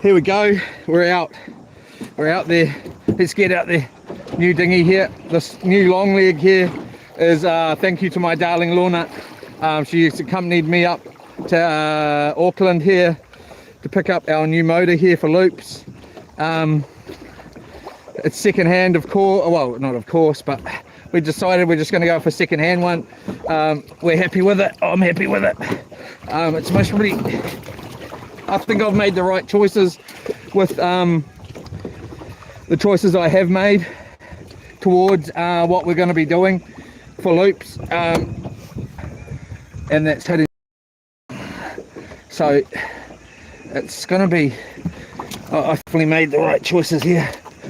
Here we go. We're out there. Let's get out there. New dinghy here. This new long leg here is thank you to my darling Lorna. She accompanied me up to Auckland here to pick up our new motor here for loops. It's second hand, of course. Well, not of course, but we decided we're just going to go for a second hand one. We're happy with it. I'm happy with it. It's most really, I think I've made the right choices with the choices I have made towards what we're going to be doing for loops, and that's hitting. So it's going to be, I definitely made the right choices here.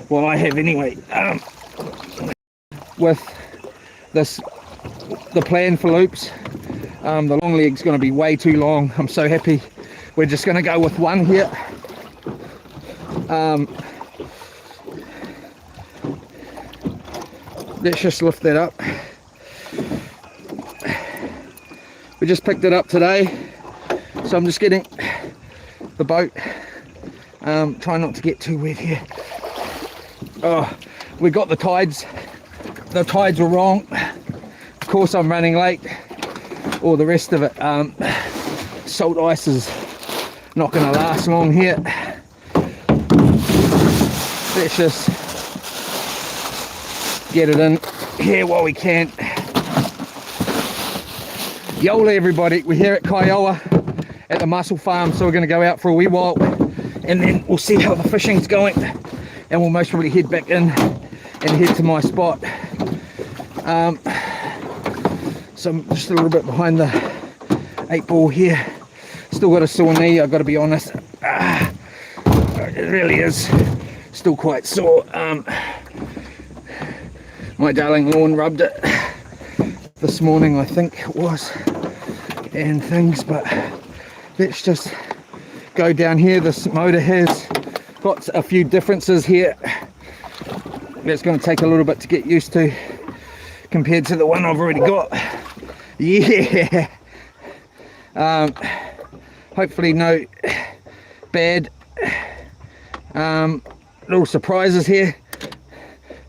Well, I have anyway. With this, the plan for loops, the long leg's going to be way too long. I'm so happy. We're just going to go with one here. Let's just lift that up. We just picked it up today, so I'm just getting the boat. Try not to get too wet here. Oh, we got the tides. The tides were wrong. Of course, I'm running late. All the rest of it. Salt ice is not going to last long here. Let's just get it in here while we can. Yola everybody, we're here at Kiowa at the mussel farm, so we're going to go out for a wee while and then we'll see how the fishing's going, and we'll most probably head back in and head to my spot. So I'm just a little bit behind the 8 ball here. Still got a sore knee, I've got to be honest. It really is still quite sore. My darling Lorne rubbed it this morning, I think it was, and things, but let's just go down here. This motor has got a few differences here. It's going to take a little bit to get used to compared to the one I've already got. Yeah. Hopefully no bad little surprises here.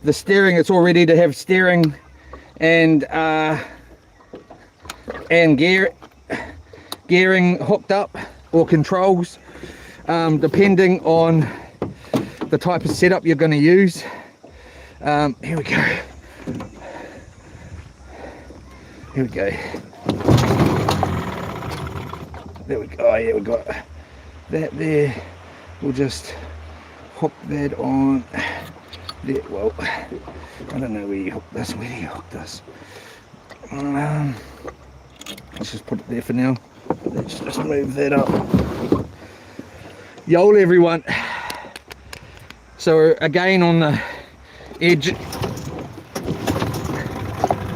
The steering, it's all ready to have steering and gearing hooked up, or controls, depending on the type of setup you're going to use. Here we go. Here we go. There we go. Oh, yeah, we got that there. We'll just hook that on there. Well, I don't know where you hook this. Where do you hook this? Let's just put it there for now. Let's just move that up. Yola everyone. So we're again on the edge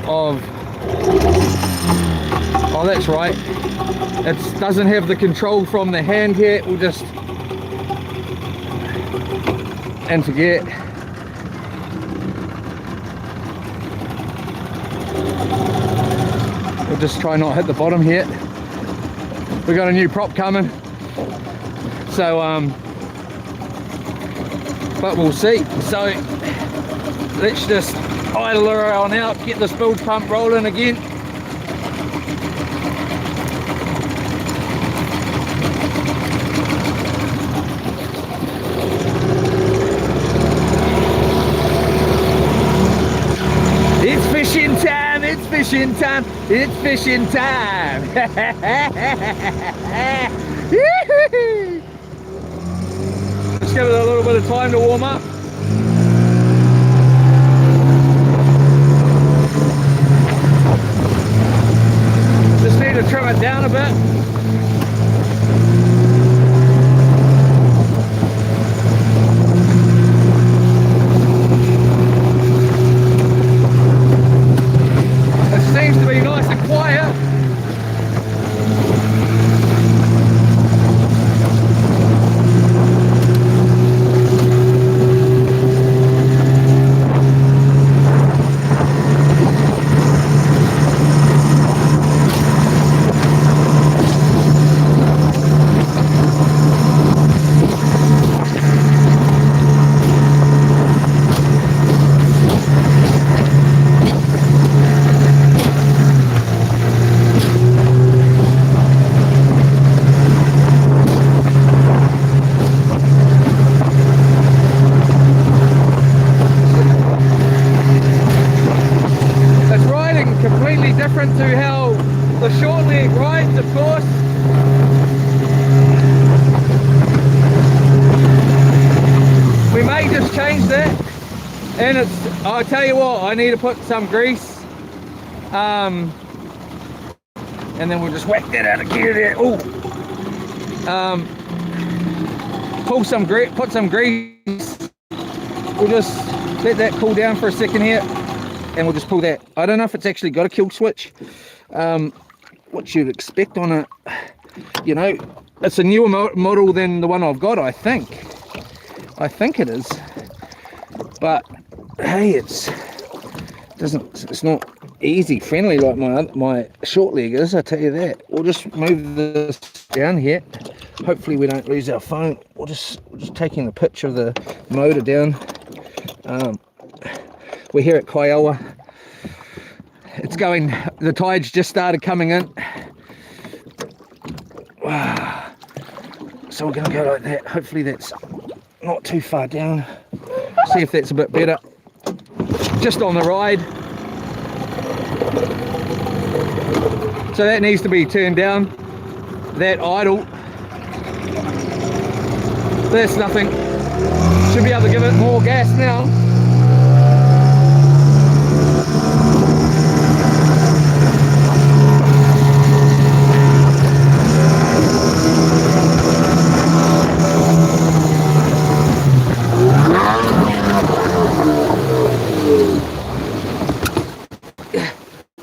of, oh that's right, it doesn't have the control from the hand here. We'll just into gear. We'll just try not hit the bottom here. We got a new prop coming, so but we'll see. So let's just idle her on out, get this bilge pump rolling again. It's fishing time, it's fishing time, it's fishing time. Let's give it a little bit of time to warm up. Just need to trim it down a bit. It seems to be nice and quiet. And I'll tell you what, I need to put some grease, and then we'll just whack that out of gear there. Oh, put some grease. We'll just let that cool down for a second here, and we'll just pull that. I don't know if it's actually got a kill switch. What you'd expect on it, you know, it's a newer model than the one I've got. I think it is, but hey, it's not easy friendly like my short leg is, I tell you that. We'll just move this down here. Hopefully we don't lose our phone. We're just taking the picture of the motor down. We're here at Kiowa. It's going, the tide's just started coming in. Wow. So we're gonna go like that. Hopefully that's not too far down. See if that's a bit better. Just on the ride. So that needs to be turned down. That idle. That's nothing. Should be able to give it more gas now.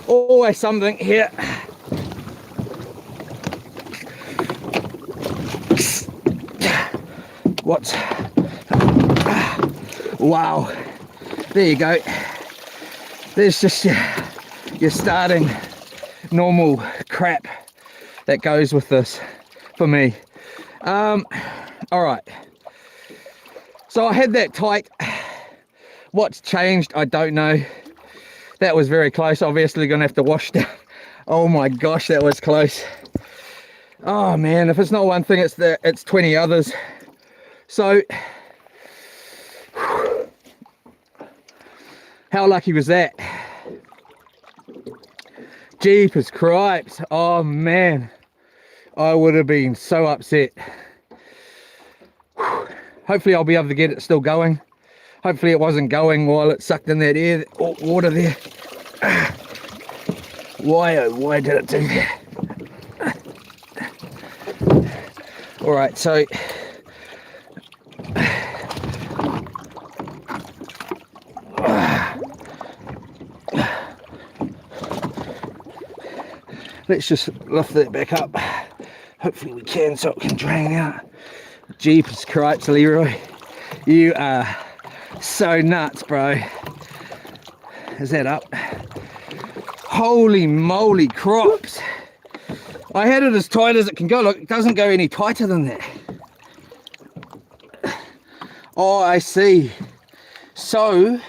Always something here. What? Wow. There you go. There's just your starting normal crap that goes with this for me. All right. So I had that tight. What's changed? I don't know. That was very close. Obviously gonna have to wash down. Oh my gosh, that was close. Oh man, if it's not one thing, it's 20 others. So how lucky was that? Jeepers cripes. Oh man, I would have been so upset. Hopefully I'll be able to get it still going. Hopefully it wasn't going while it sucked in that air, water there. Why, oh why did it do that? All right, so let's just lift that back up. Hopefully we can, so it can drain out. Jeepers cripes, Leroy. You are so nuts, bro. Is that up? Holy moly crops. I had it as tight as it can go. Look, it doesn't go any tighter than that. Oh, I see. So,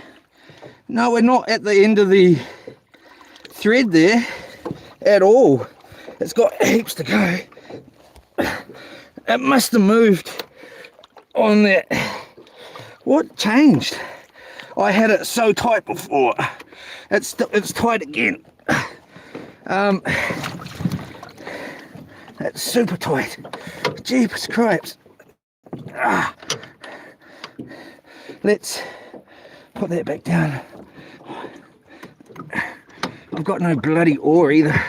no, we're not at the end of the thread there at all. It's got heaps to go. It must have moved on that. What changed? I had it so tight before. It's tight again. That's super tight. Jeepers cripes. Let's put that back down. I've got no bloody oar either.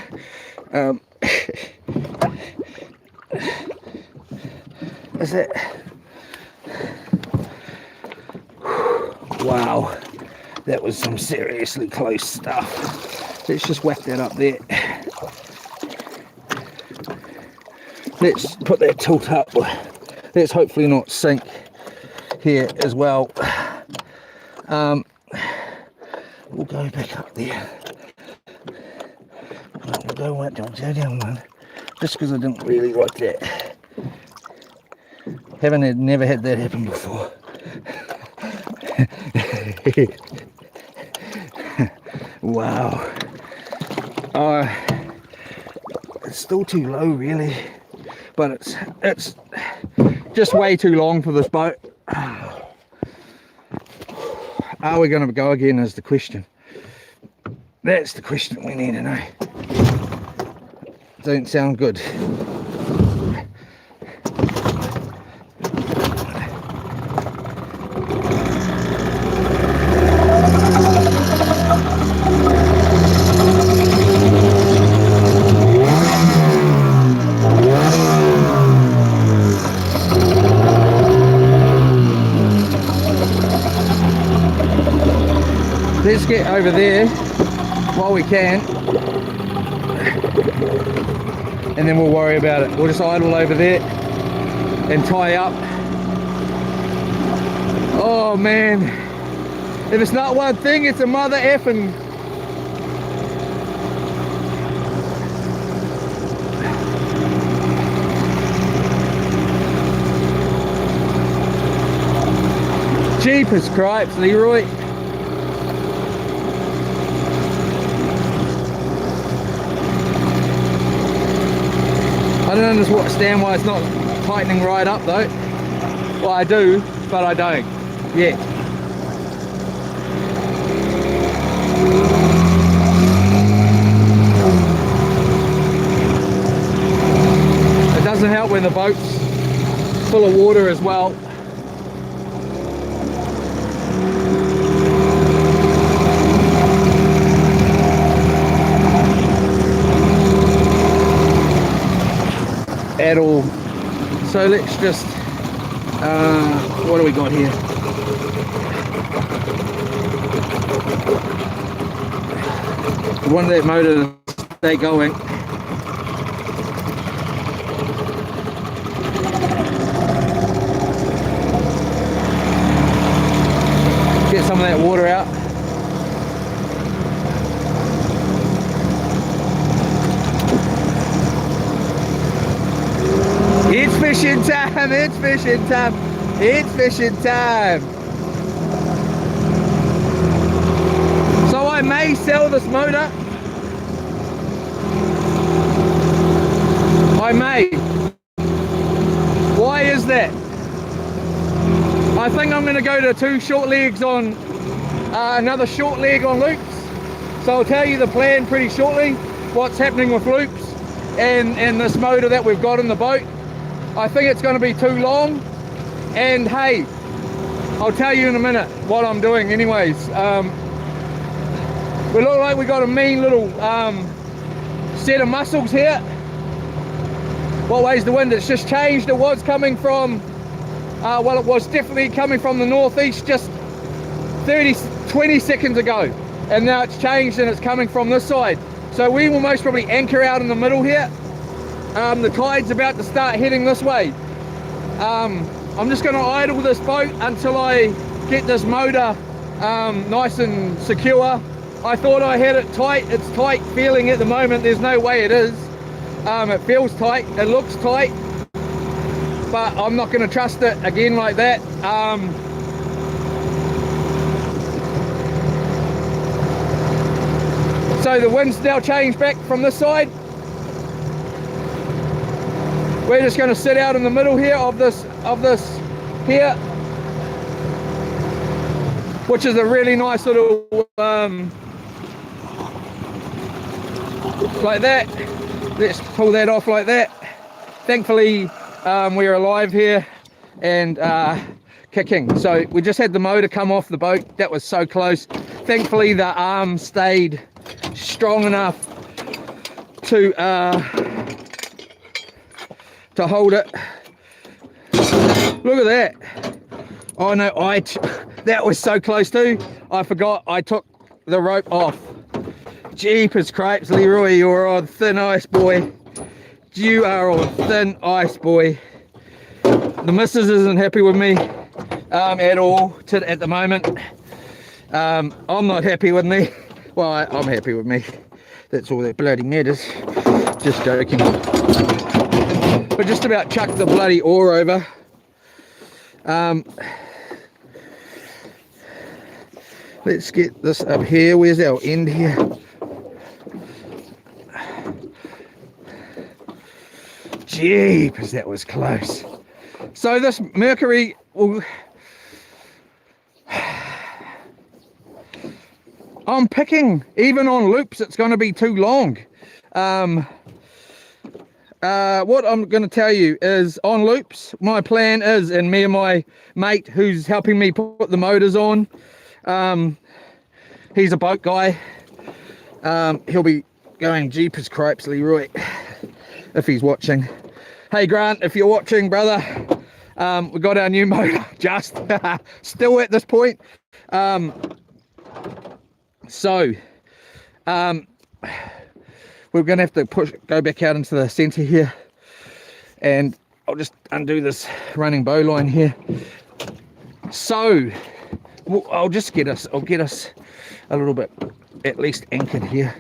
Is it? Wow, that was some seriously close stuff. Let's just whack that up there. Let's put that tilt up. Let's hopefully not sink here as well. We'll go back up there. We'll go down one, just because I didn't really like that. Never had that happen before. Wow. It's still too low really, but it's just way too long for this boat. Are we going to go again is the question. That's the question we need to know. Don't sound good. let's get over there while we can, and then we'll worry about it. We'll just idle over there and tie up. Oh man, if it's not one thing, it's a mother effing. Jeepers cripes, Leroy. I don't understand why it's not tightening right up though. Well, I do, but I don't yet. It doesn't help when the boat's full of water as well. At all. So let's just what do we got here? We want that motor to stay going. Get some of that water out. It's fishing time, it's fishing time, it's fishing time. So I may sell this motor. I may. Why is that? I think I'm going to go to 2 short legs on, another short leg on loops. So I'll tell you the plan pretty shortly, what's happening with loops and this motor that we've got in the boat. I think it's going to be too long, and hey, I'll tell you in a minute what I'm doing anyways. We look like we got a mean little set of mussels here. What way's the wind? It's just changed. It was coming from, well, it was definitely coming from the northeast just 20 seconds ago, and now it's changed and it's coming from this side. So we will most probably anchor out in the middle here. The tide's about to start heading this way. I'm just going to idle this boat until I get this motor nice and secure. I thought I had it tight. It's tight feeling at the moment. There's no way it is. It feels tight. It looks tight. But I'm not going to trust it again like that. So the wind's now changed back from this side. We're just going to sit out in the middle here of this here, which is a really nice little like that. Let's pull that off like that. Thankfully we're alive here and kicking. So we just had the motor come off the boat. That was so close. Thankfully the arm stayed strong enough to hold it. Look at that. Oh no, that was so close too. I forgot I took the rope off. Jeepers cripes, Leroy, you're on thin ice, boy. You are on thin ice, boy. The missus isn't happy with me at all at the moment. I'm not happy with me. Well, I'm happy with me. That's all that bloody matters. Just joking. But just about chucked the bloody oar over. Let's get this up here. Where's our end here? Jeepers, that was close. So this Mercury will... I'm picking, even on loops, it's going to be too long. What I'm going to tell you is on loops, my plan is, and me and my mate who's helping me put the motors on, he's a boat guy, he'll be going, Jeepers cripes, Leroy, if he's watching. Hey Grant, if you're watching, brother, we got our new motor, just still at this point. So we're gonna have to go back out into the center here, and I'll just undo this running bow line here. So I'll get us a little bit at least anchored here.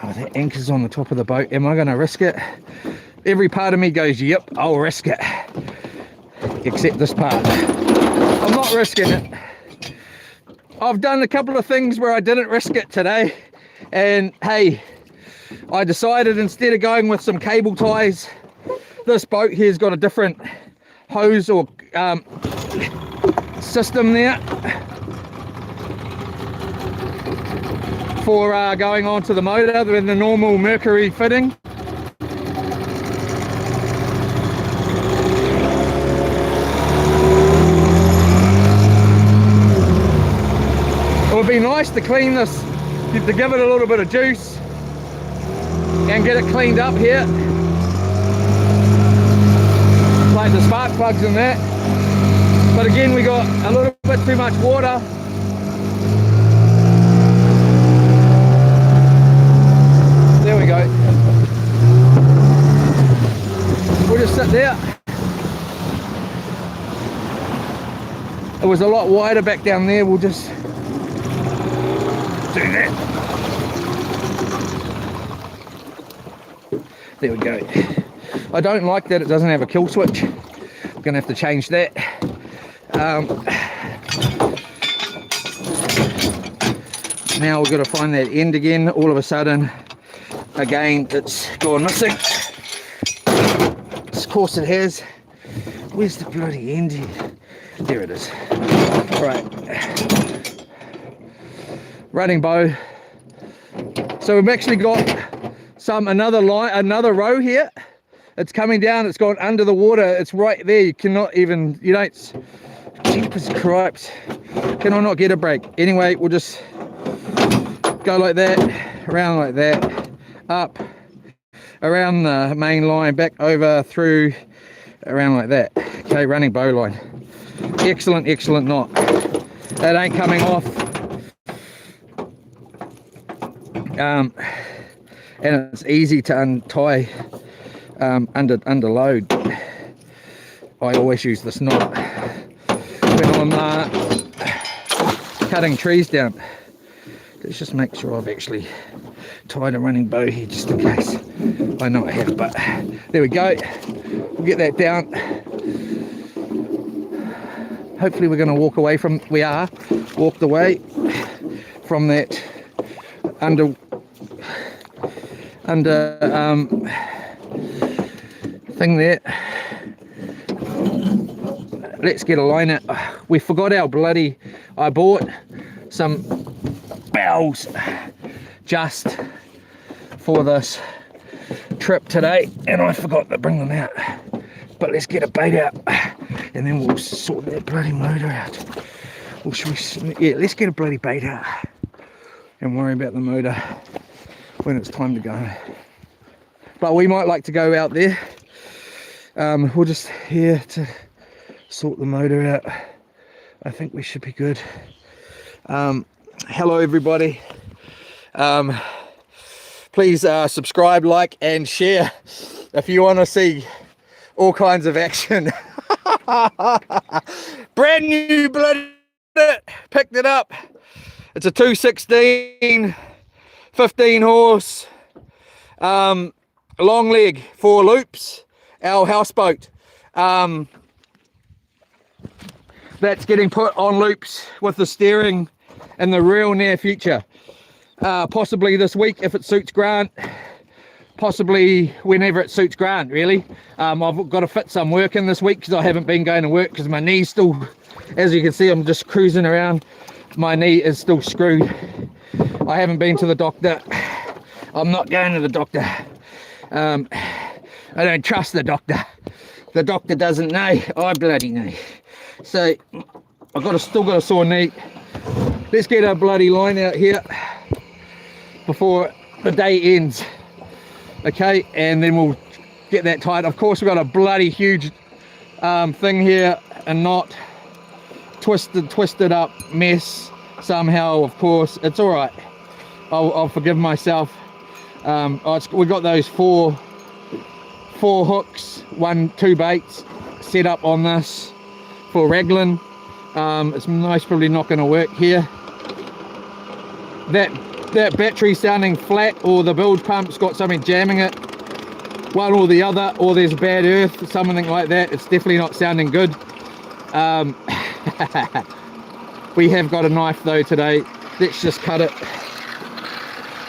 Oh, that anchor's on the top of the boat. Am I gonna risk it? Every part of me goes, yep, I'll risk it, except this part. I'm not risking it. I've done a couple of things where I didn't risk it today, and hey, I decided instead of going with some cable ties, this boat here's got a different hose or system there for going onto the motor than the normal Mercury fitting. It would be nice to clean this, to give it a little bit of juice and get it cleaned up here, like the spark plugs and that. But again, we got a little bit too much water. There we go. We'll just sit there. It was a lot wider back down there. We'll just do that. There we go. I don't like that it doesn't have a kill switch. I'm gonna have to change that. Now we've got to find that end again. All of a sudden, again, it's gone missing. Of course it has. Where's the bloody end here? There it is. Right. Running bow. So we've actually got another row here. It's coming down, it's gone under the water, it's right there. You cannot even, you don't, jeepers cripes, can I not get a break? Anyway, we'll just go like that, around like that, up, around the main line, back over, through, around like that. Okay, running bow line. Excellent, excellent knot. That ain't coming off. And it's easy to untie under load. I always use this knot when I'm cutting trees down. Let's just make sure I've actually tied a running bow here just in case. I know I have, but there we go. We'll get that down. Hopefully we're going to walked away from that under thing there. Let's get a liner. We forgot our bloody, I bought some bowels just for this trip today and I forgot to bring them out. But let's get a bait out and then we'll sort that bloody motor out. Or should we, yeah, let's get a bloody bait out and worry about the motor when it's time to go. But we might like to go out there. We're just here to sort the motor out. I think we should be good. Hello everybody. Please subscribe, like and share if you want to see all kinds of action. Brand new bloody, picked it up. It's a 216 15 horse long leg, 4 loops, our houseboat. That's getting put on loops with the steering in the real near future. Possibly this week if it suits Grant, possibly whenever it suits Grant, really. I've got to fit some work in this week because I haven't been going to work because my knee's still, as you can see, I'm just cruising around. My knee is still screwed. I haven't been to the doctor. I'm not going to the doctor. I don't trust the doctor. The doctor doesn't know. I bloody know. So I've still got a sore knee. Let's get our bloody line out here before the day ends. Okay, and then we'll get that tied. Of course, we've got a bloody huge thing here, a knot, twisted up mess. somehow, of course. It's all right. I'll forgive myself. We got those four hooks, 2 baits set up on this for raglan. It's most probably not going to work here. That battery sounding flat, or the bilge pump's got something jamming it, one or the other, or there's bad earth, something like that. It's definitely not sounding good. We have got a knife though today. Let's just cut it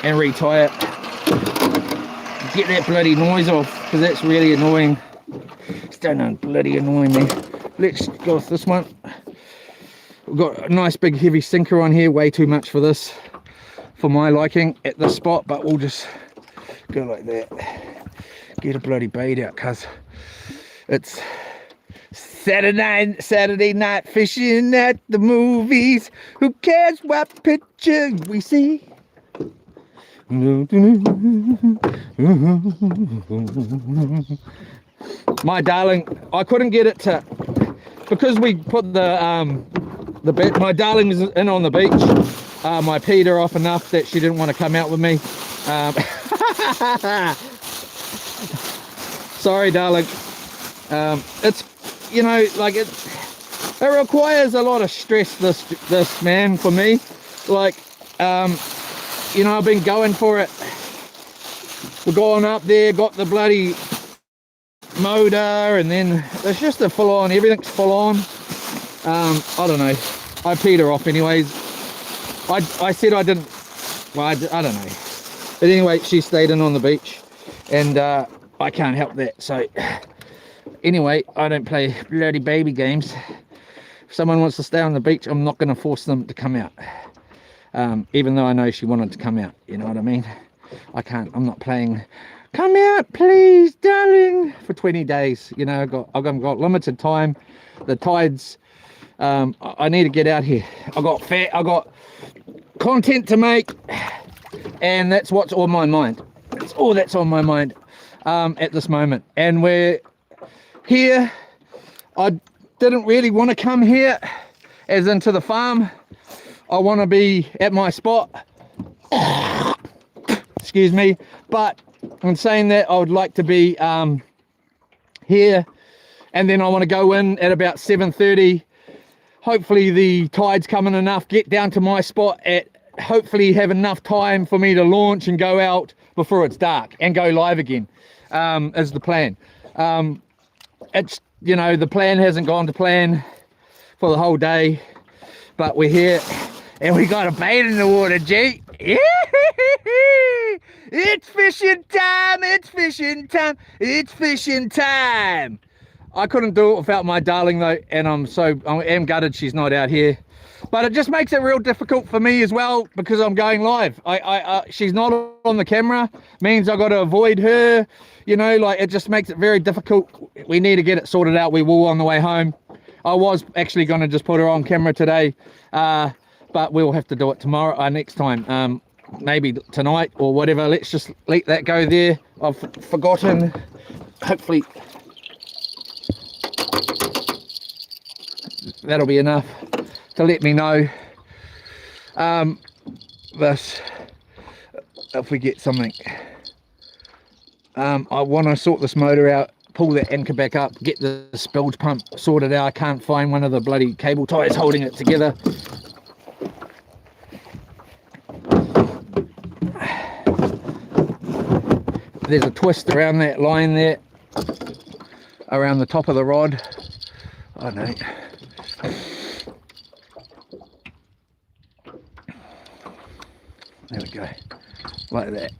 and retie it. Get that bloody noise off, because that's really annoying. It's done bloody annoying me. Let's go with this one. We've got a nice big heavy sinker on here, way too much for this, for my liking at this spot, but we'll just go like that. Get a bloody bait out, cuz it's Saturday night fishing at the movies. Who cares what picture we see? My darling, I couldn't get it to, because we put my darling was in on the beach. I peed her off enough that she didn't want to come out with me. Sorry, darling. It's, you know, like it requires a lot of stress, this man, for me. Like, you know, I've been going for it. We're going up there, got the bloody motor, and then it's just a full on, everything's full on. I don't know. I peed her off anyways. I said I didn't, well, I don't know. But anyway, she stayed in on the beach, and I can't help that. So anyway, I don't play bloody baby games. If someone wants to stay on the beach, I'm not going to force them to come out. Even though I know she wanted to come out, you know what I mean? I can't, I'm not playing, come out please darling, for 20 days, you know. I've got limited time. The tides, I need to get out here. I got content to make, and that's what's on my mind. That's all that's on my mind at this moment. And we're here. I didn't really want to come here as into the farm. I want to be at my spot. Excuse me. But in saying that, I would like to be here, and then I want to go in at about 7:30. Hopefully the tide's coming enough, get down to my spot at, hopefully have enough time for me to launch and go out before it's dark and go live again, is the plan. It's, you know, the plan hasn't gone to plan for the whole day, but we're here and we got a bait in the water, G. It's fishing time, it's fishing time, it's fishing time. I couldn't do it without my darling though, and I am gutted she's not out here. But it just makes it real difficult for me as well, because I'm going live. She's not on the camera, means I got to avoid her, you know, like it just makes it very difficult. We need to get it sorted out. We will on the way home. I was actually going to just put her on camera today, but we'll have to do it tomorrow, next time, maybe tonight or whatever. Let's just let that go there. I've forgotten, hopefully that'll be enough to let me know this, if we get something. I want to sort this motor out, pull that anchor back up, get the bilge pump sorted out. I can't find one of the bloody cable ties holding it together. There's a twist around that line there, around the top of the rod. I don't know. There we go, like that.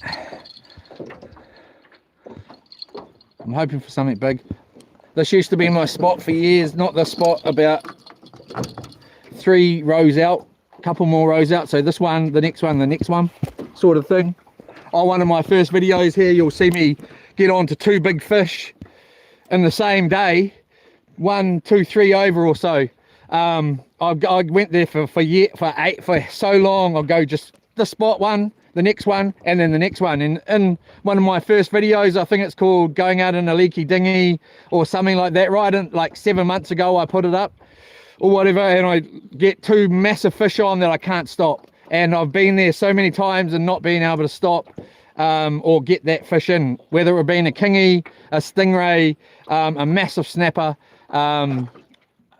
I'm hoping for something big. This used to be my spot for years, not the spot, about 3 rows out, a couple more rows out. So this one, the next one, the next one, sort of thing. On one of my first videos here, you'll see me get onto 2 big fish in the same day, 1, 2, 3 over or so. I went there for so long. I'll go just the spot one, the next one, and then the next one. And in one of my first videos, I think it's called Going Out in a Leaky Dinghy or something like that, right? And like 7 months ago, I put it up. or whatever, and I get two massive fish on that I can't stop. And I've been there so many times and not being able to stop or get that fish in, whether it have been a kingy, a stingray, a massive snapper,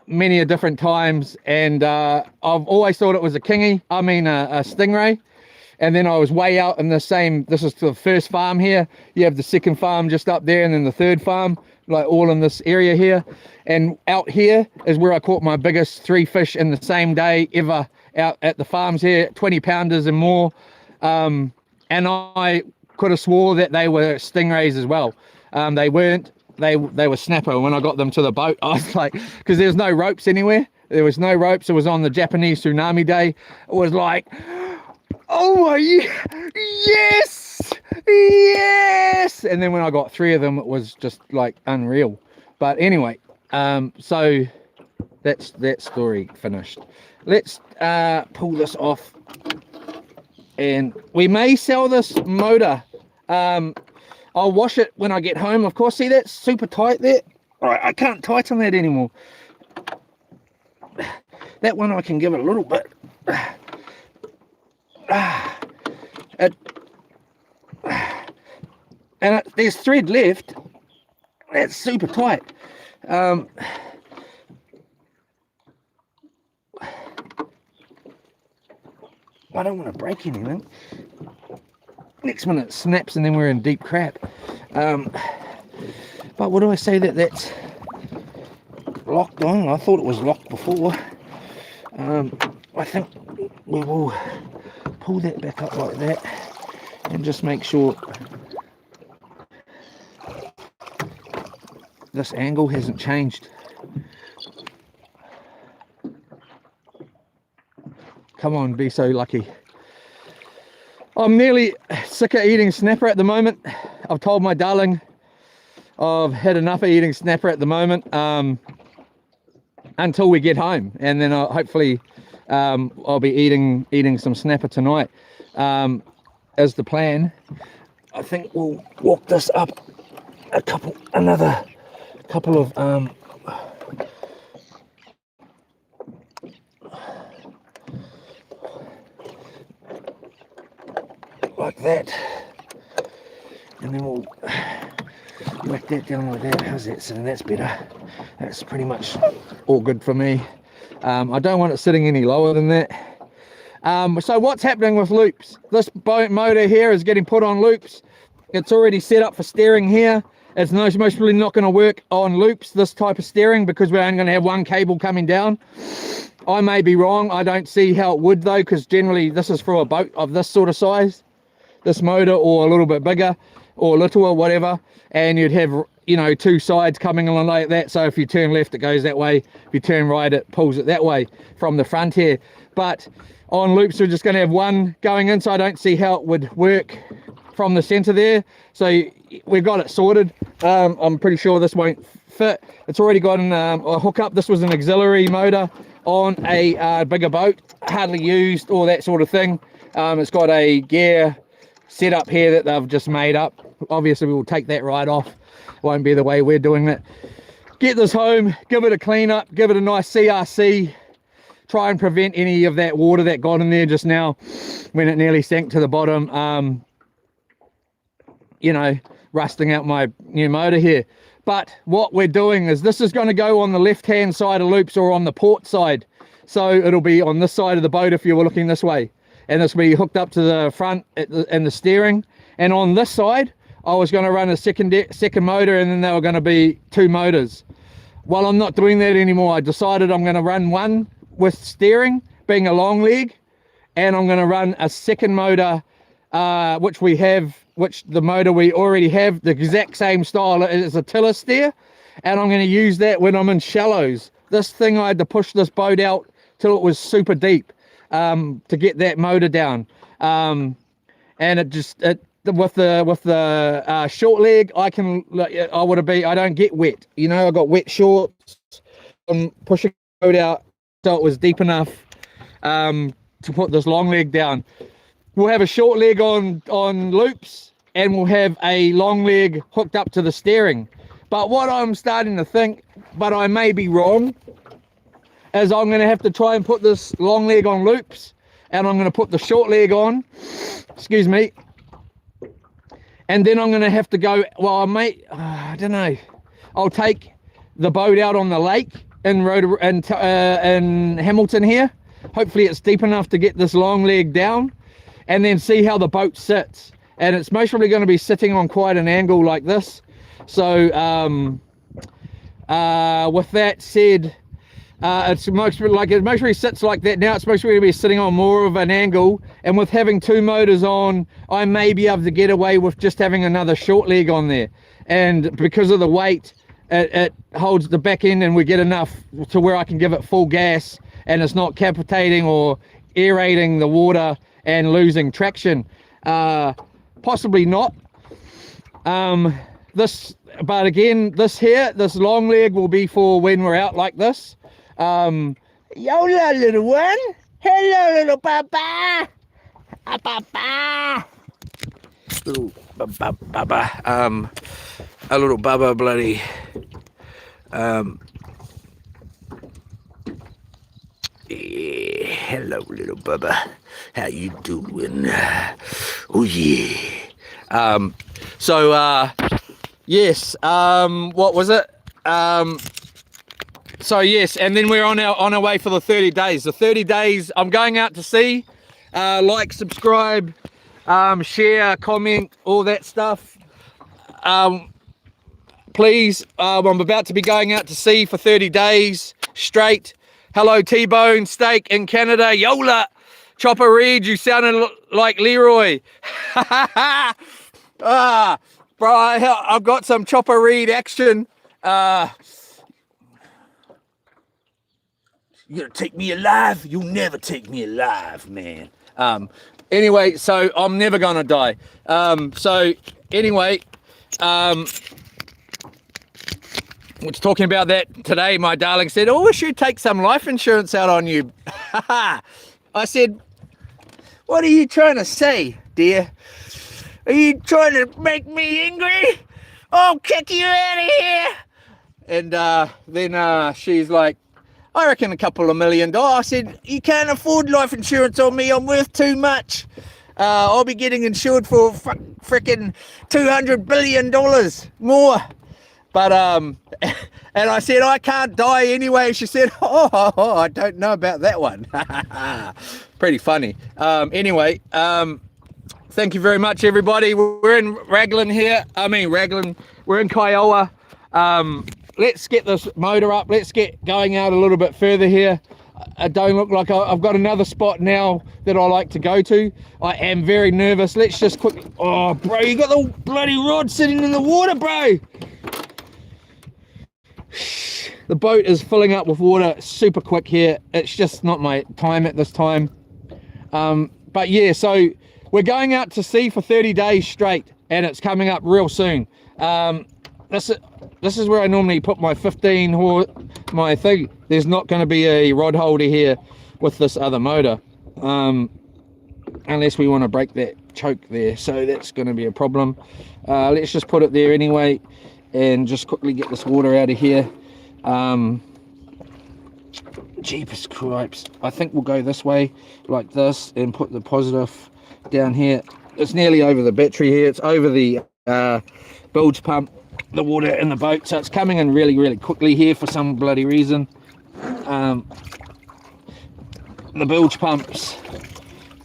many a different times. And I've always thought it was a kingy, a stingray. And then I was way out in the same, this is the first farm here. You have the second farm just up there, and then the third farm, like all in this area here. And out here is where I caught my biggest 3 fish in the same day ever out at the farms here, 20 pounders and more. And I could have swore that they were stingrays as well. They weren't, they were snapper. When I got them to the boat, I was like, because there's no ropes anywhere. There was no ropes. It was on the Japanese tsunami day. It was like, oh my, yes, yes. And then when I got 3 of them, it was just like unreal. But anyway, so that's that story finished. Let's pull this off, and we may sell this motor. I'll wash it when I get home, of course. See, that's super tight there. All right, I can't tighten that anymore. That one I can give it a little bit. There's thread left. That's super tight. I don't want to break anything. Next minute it snaps and then we're in deep crap. But what do I say that's locked on? I thought it was locked before. I think we will pull that back up like that and just make sure this angle hasn't changed. Come on, be so lucky. I'm nearly sick of eating snapper at the moment. I've told my darling I've had enough of eating snapper at the moment, until we get home, and then hopefully I'll be eating some snapper tonight, as the plan. I think we'll walk this up another couple of like that, and then we'll whack that down like that. How's that sitting? That's better. That's pretty much all good for me. I don't want it sitting any lower than that. So what's happening with loops? This boat motor here is getting put on loops. It's already set up for steering here. It's most probably not going to work on loops, this type of steering, because we're only going to have one cable coming down. I may be wrong. I don't see how it would though, because generally this is for a boat of this sort of size, this motor, or a little bit bigger or little or whatever, and you'd have, you know, 2 sides coming along like that. So if you turn left, it goes that way. If you turn right, it pulls it that way from the front here. But on loops, we're just going to have one going in, so I don't see how it would work from the center there. So we've got it sorted. I'm pretty sure this won't fit. It's already got a hookup. This was an auxiliary motor on a bigger boat, hardly used, all that sort of thing. It's got a gear set up here that they've just made up. Obviously we'll take that right off. It won't be the way we're doing it. Get this home, give it a clean up, give it a nice CRC, try and prevent any of that water that got in there just now when it nearly sank to the bottom, you know, rusting out my new motor here. But what we're doing is, this is going to go on the left hand side of loops, or on the port side, so it'll be on this side of the boat if you were looking this way, and this will be hooked up to the front and the steering. And on this side I was going to run a second motor, and then there were going to be 2 motors. Well, I'm not doing that anymore. I decided I'm going to run one with steering being a long leg, and I'm going to run a second motor, which the motor we already have, the exact same style as a tiller steer, and I'm going to use that when I'm in shallows. This thing, I had to push this boat out till it was super deep to get that motor down, and with the short leg, I don't get wet, you know. I got wet shorts. I'm pushing the boat out so it was deep enough to put this long leg down. We'll have a short leg on loops, and we'll have a long leg hooked up to the steering. But what I'm starting to think, but I may be wrong, is I'm going to have to try and put this long leg on loops, and I'm going to put the short leg on, excuse me, and then I'm going to have to go, well, I don't know, I'll take the boat out on the lake in Hamilton here. Hopefully it's deep enough to get this long leg down, and then see how the boat sits. And it's most probably going to be sitting on quite an angle like this. So with that said, it mostly sits like that now. It's mostly going to be sitting on more of an angle, and with having two motors on, I may be able to get away with just having another short leg on there. And because of the weight, it holds the back end, and we get enough to where I can give it full gas, and it's not capitating or aerating the water and losing traction. Possibly not. But again, this long leg will be for when we're out like this. Yola, little one. Hello, little papa. Papa. Little baba. A little baba bloody. Yeah, hello, little baba. How you doing? Oh yeah. Yes. What was it? So yes, and then we're on our way for the 30 days. The 30 days, I'm going out to sea. Like, subscribe, share, comment, all that stuff. Please, I'm about to be going out to sea for 30 days straight. Hello, T-Bone Steak in Canada. Yola. Chopper Reed, you sounded like Leroy. Bro, I've got some Chopper Reed action. You're gonna take me alive? You'll never take me alive, man. Anyway, so I'm never gonna die. Was talking about that today. My darling said, oh, we should take some life insurance out on you. I said, what are you trying to say, dear? Are you trying to make me angry? I'll kick you out of here. And then she's like, I reckon a couple of $1 million. I said, you can't afford life insurance on me. I'm worth too much. I'll be getting insured for frickin' $200 billion more. But, and I said, I can't die anyway. She said, oh, I don't know about that one. Pretty funny. Anyway, thank you very much, everybody. We're in Raglan here. We're in Kiowa. Let's get this motor up. Let's get going out a little bit further here. I don't look like I've got another spot now that I like to go to. I am very nervous. Let's just quickly. Oh, bro, you got the bloody rod sitting in the water, bro. The boat is filling up with water super quick here. It's just not my time at this time. But yeah, so we're going out to sea for 30 days straight, and it's coming up real soon. This is where I normally put my 15 horse, my thing. There's not going to be a rod holder here with this other motor, unless we want to break that choke there. So that's going to be a problem. Let's just put it there anyway, and just quickly get this water out of here. Jeepers cripes. I think we'll go this way like this and put the positive down here. It's nearly over the battery here. It's over the bilge pump, the water in the boat, so it's coming in really, really quickly here for some bloody reason. The bilge pump's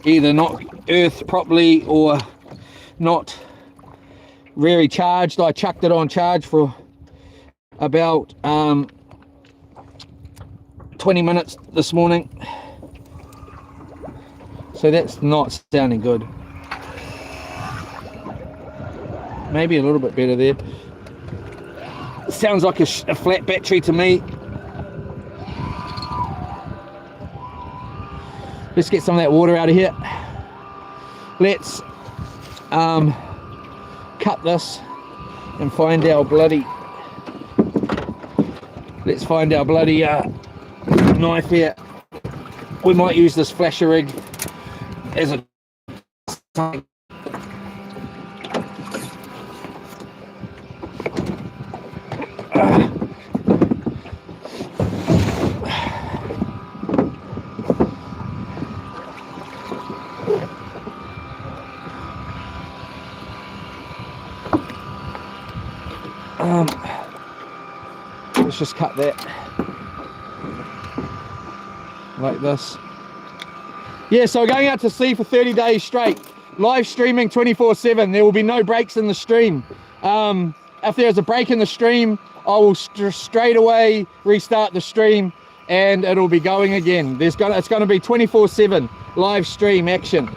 either not earthed properly or not very charged. I chucked it on charge for about 20 minutes this morning, so that's not sounding good. Maybe a little bit better there. Sounds like a flat battery to me. Let's get some of that water out of here. Let's cut this and find our bloody, let's find our bloody knife here. We might use this flasher rig as a let's just cut that like this. Yeah, so we're going out to sea for 30 days straight, live streaming 24/7. There will be no breaks in the stream. If there's a break in the stream, I will straight away restart the stream and it'll be going again. It's going to be 24/7 live stream action.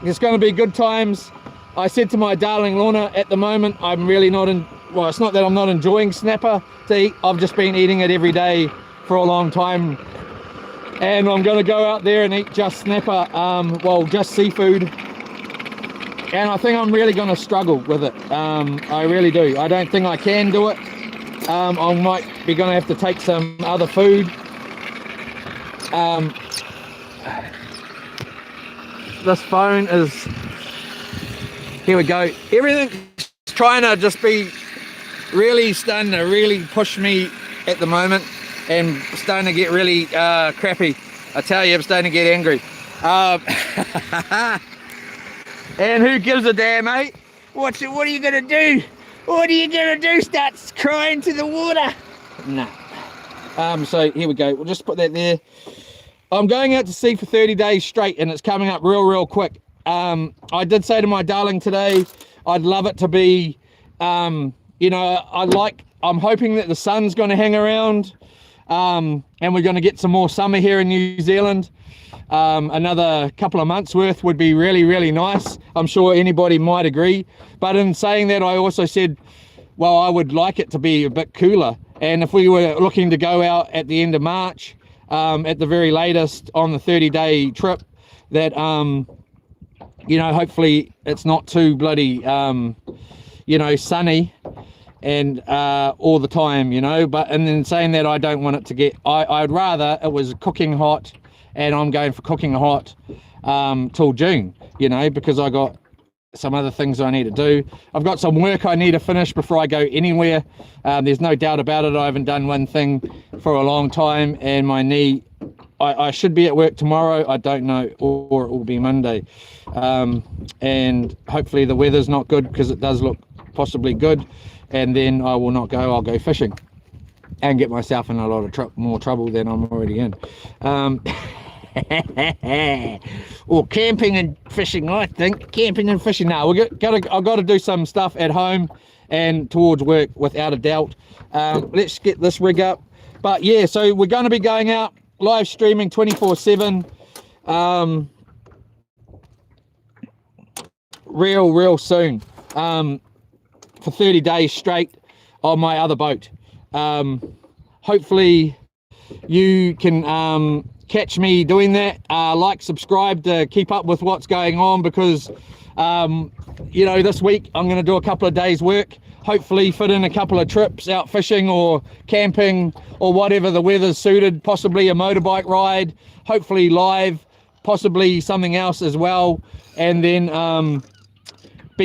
It's going to be good times. I said to my darling Lorna, at the moment I'm really not well, it's not that I'm not enjoying snapper to eat, I've just been eating it every day for a long time, and I'm going to go out there and eat just snapper, well, just seafood, and I think I'm really going to struggle with it. I really do. I don't think I can do it. I might be going to have to take some other food. This phone is, here we go, everything's trying to just be really starting to really push me at the moment, and starting to get really crappy. I tell you, I'm starting to get angry. And who gives a damn, mate? What are you gonna do? What are you gonna do? Start crying to the water? No. So here we go, we'll just put that there. I'm going out to sea for 30 days straight, and it's coming up real quick. I did say to my darling today, I'd love it to be, you know, I'm hoping that the sun's going to hang around, and we're going to get some more summer here in New Zealand. Another couple of months worth would be really nice. I'm sure anybody might agree. But in saying that, I also said, well, I would like it to be a bit cooler. And if we were looking to go out at the end of March, at the very latest on the 30-day trip, that, you know, hopefully it's not too bloody, you know, sunny and all the time, you know. But and then saying that, I don't want it to get, I'd rather it was cooking hot, and I'm going for cooking hot till June, you know, because I got some other things I need to do. I've got some work I need to finish before I go anywhere. There's no doubt about it. I haven't done one thing for a long time, and my knee, I should be at work tomorrow, I don't know, or it will be Monday. And hopefully the weather's not good, because it does look possibly good, and then I will not go. I'll go fishing and get myself in a lot of more trouble than I'm already in. Or camping and fishing, I think. Camping and fishing. No, I've got to do some stuff at home and towards work, without a doubt. Let's get this rig up. But yeah, so we're going to be going out live streaming 24/7, real soon, for 30 days straight on my other boat. Hopefully you can catch me doing that. Like, subscribe to keep up with what's going on, because you know, this week I'm going to do a couple of days work, hopefully fit in a couple of trips out fishing or camping or whatever the weather's suited, possibly a motorbike ride, hopefully live, possibly something else as well. And then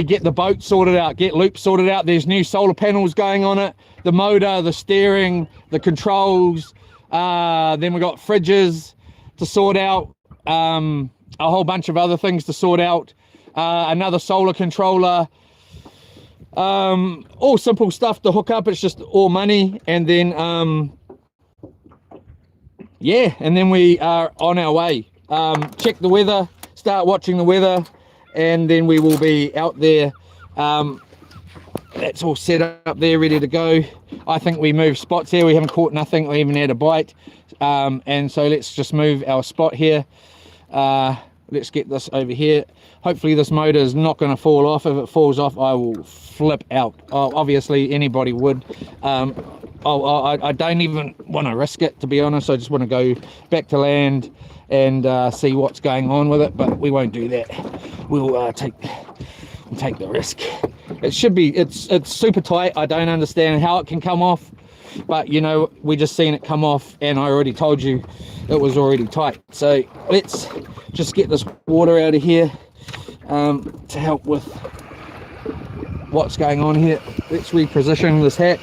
get the boat sorted out, get loops sorted out. There's new solar panels going on it, the motor, the steering, the controls, then we got fridges to sort out, a whole bunch of other things to sort out, another solar controller, all simple stuff to hook up. It's just all money. And then yeah, and then we are on our way. Check the weather, start watching the weather, and then we will be out there. That's all set up there, ready to go. I think we moved spots here. We haven't caught nothing or even had a bite, and so let's just move our spot here. Let's get this over here. Hopefully this motor is not going to fall off. If it falls off, I will flip out. Obviously anybody would. I don't even want to risk it, to be honest. I just want to go back to land and see what's going on with it, but we won't do that. We'll take the risk. It should be, it's super tight. I don't understand how it can come off, but you know, we just seen it come off, and I already told you it was already tight. So let's just get this water out of here to help with what's going on here. Let's reposition this hat.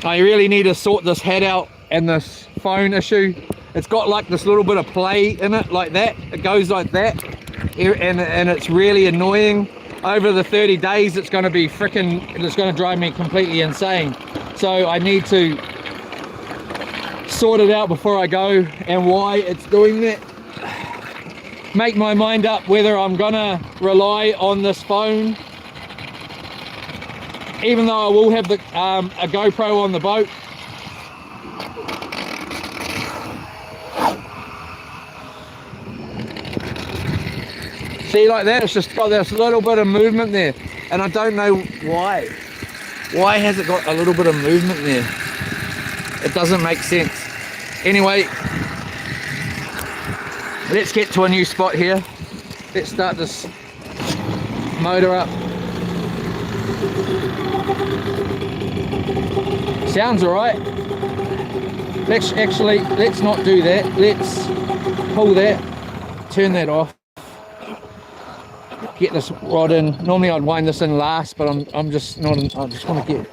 I really need to sort this hat out and this phone issue. It's got like this little bit of play in it, like that. It goes like that, and it's really annoying. Over the 30 days, it's going to be freaking, it's going to drive me completely insane. So I need to sort it out before I go and why it's doing that. Make my mind up whether I'm gonna rely on this phone, even though I will have the a GoPro on the boat. See, like that, it's just got this little bit of movement there, and I don't know why. Why has it got a little bit of movement there? It doesn't make sense. Anyway, let's get to a new spot here. Let's start this motor up. Sounds alright. Let's not do that. Let's pull that, turn that off. Get this rod in. Normally I'd wind this in last, but I'm just not. I just want to get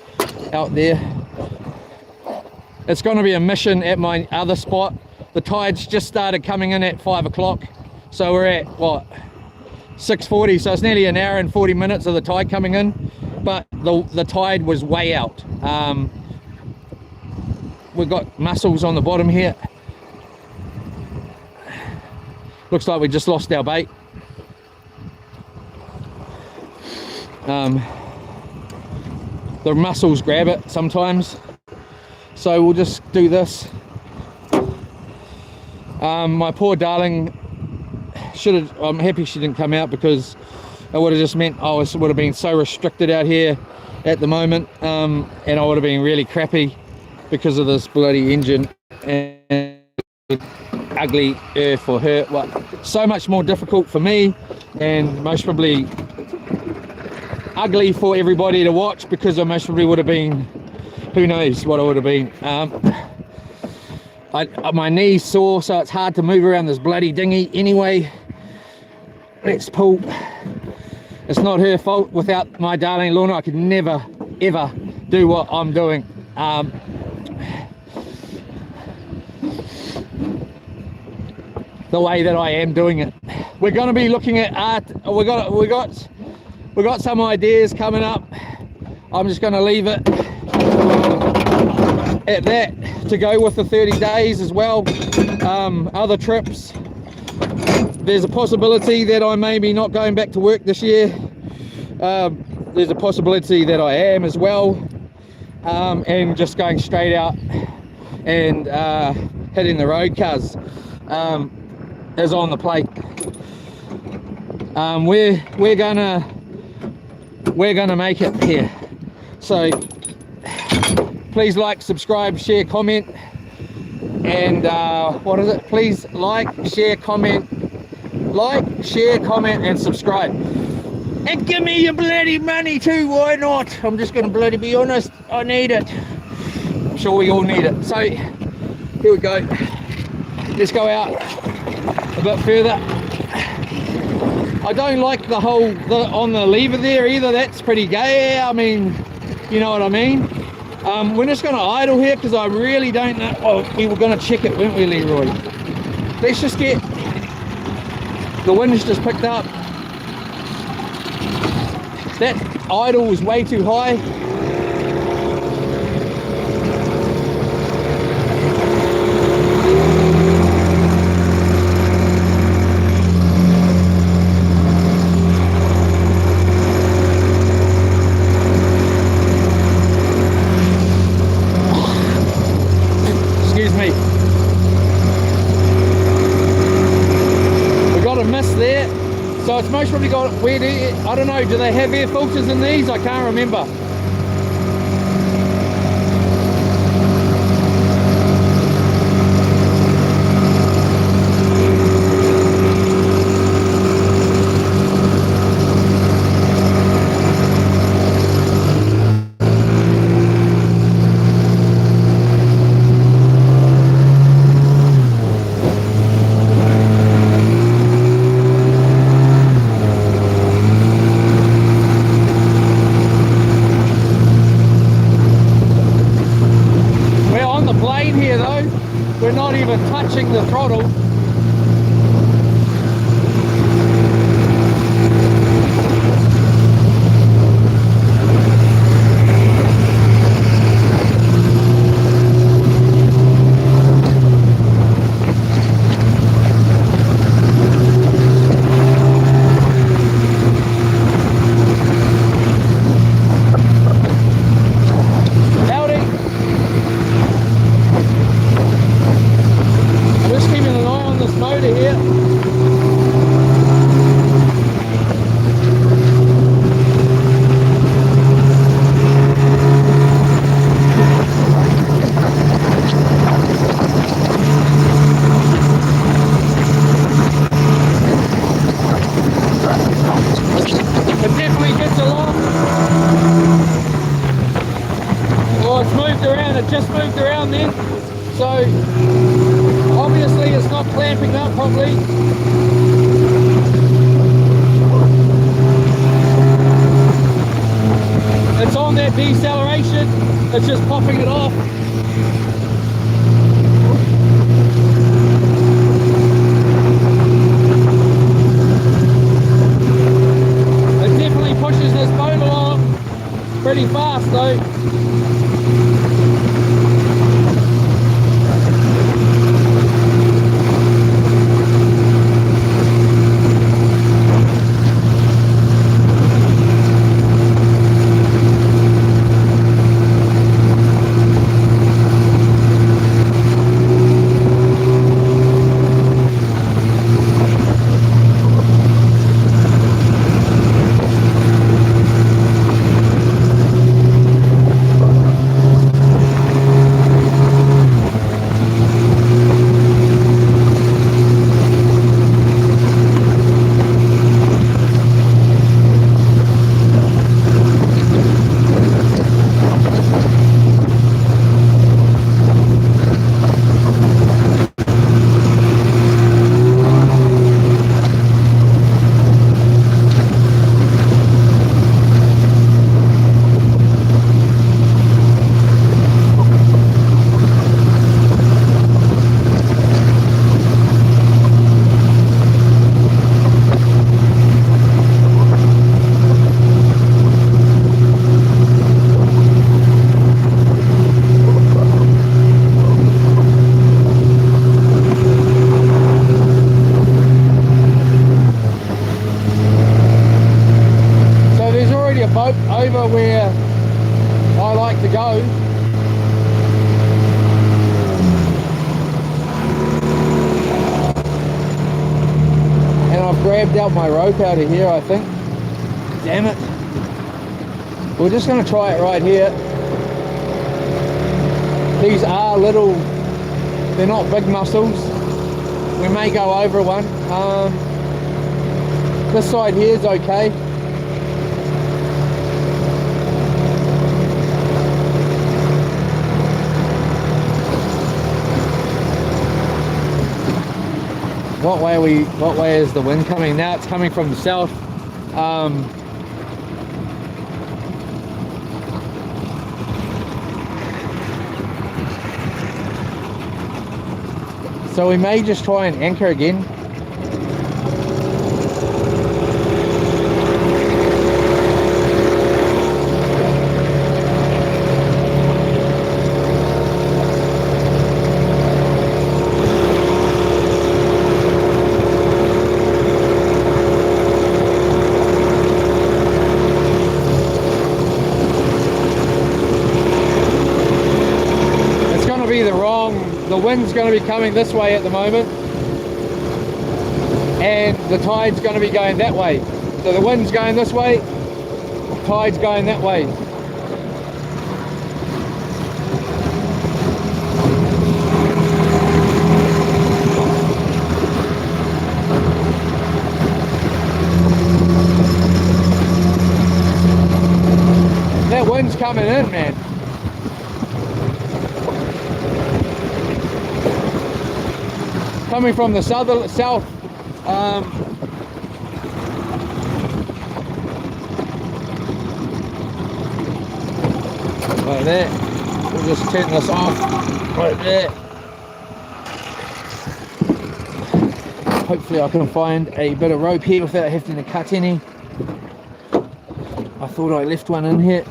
out there. It's going to be a mission at my other spot. The tide's just started coming in at 5 o'clock, so we're at what, 6:40. So it's nearly an hour and 40 minutes of the tide coming in, but the tide was way out. We've got mussels on the bottom here. Looks like we just lost our bait. The mussels grab it sometimes, so we'll just do this. My poor darling I'm happy she didn't come out, because it would have just meant I would have been so restricted out here at the moment, and I would have been really crappy because of this bloody engine and ugly for her. Well, so much more difficult for me, and most probably ugly for everybody to watch, because I most probably would have been, who knows what I would have been. My knee's sore, so it's hard to move around this bloody dinghy. Anyway, let's pull. It's not her fault. Without my darling Lorna, I could never ever do what I'm doing. The way that I am doing it. We're going to be looking at art. We got some ideas coming up. I'm just going to leave it at that, to go with the 30 days as well. Other trips, there's a possibility that I may be not going back to work this year. There's a possibility that I am as well, and just going straight out and hitting the road cars is on the plate. We're gonna make it here. So please like, subscribe, share, comment, and what is it? Please like, share, comment, and subscribe. And give me your bloody money too, why not? I'm just gonna bloody be honest, I need it. I'm sure we all need it. So here we go. Let's go out a bit further. I don't like the whole on the lever there either. That's pretty gay. I mean, you know what I mean. We're just going to idle here, because I really don't know. Oh, we were going to check it, weren't we, Leroy? Let's just get, the wind's just picked up. That idle was way too high. So it's most probably got, I don't know, do they have air filters in these? I can't remember. We're not even touching the throttle. clamping up properly. It's on that deceleration, it's just popping it off. It definitely pushes this boat along pretty fast though. Over where I like to go. And I've grabbed out my rope out of here, I think. Damn it. We're just going to try it right here. These are little, they're not big mussels. We may go over one. This side here is okay. What way is the wind coming? Now it's coming from the south. So we may just try and anchor again. The wind's going to be coming this way at the moment, and the tide's going to be going that way. So the wind's going this way, the tide's going that way. That wind's coming in, man. Coming from the south, like that. We'll just turn this off right there. Hopefully I can find a bit of rope here without having to cut any. I thought I left one in here.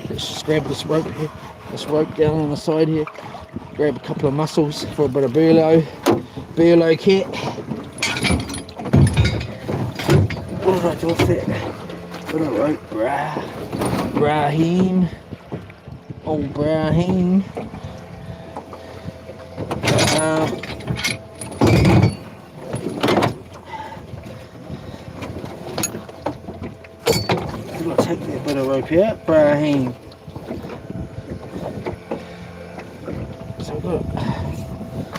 Let's just grab this rope here, this rope down on the side here. Grab a couple of mussels for a bit of burlo kit. What did I do with that? Bit of rope, Brahim. Old Brahim. I'll take that bit of rope out, Brahim. So we've got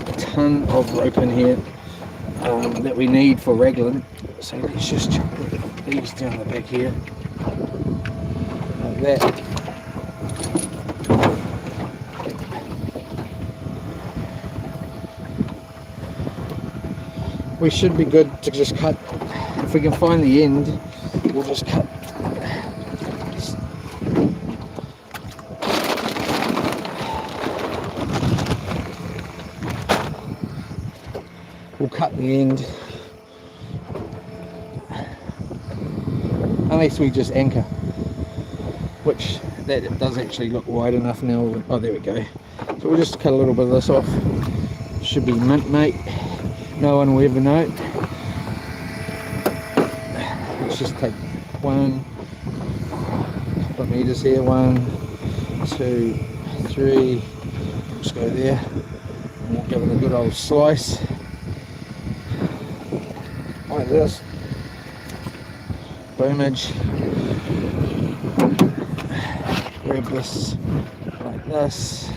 a ton of rope in here that we need for regling. So let's just chuck these down the back here, like that. we should be good to just cut. If we can find the end, we'll just cut. We'll cut the end, unless we just anchor, which that does actually look wide enough now. Oh, there we go. So we'll just cut a little bit of this off. Should be mint, mate. No one will ever know. Let's just take one couple of meters here. 1, 2, 3. Just go there. And we'll give it a good old slice. Like this. Boomage. Grab this like this.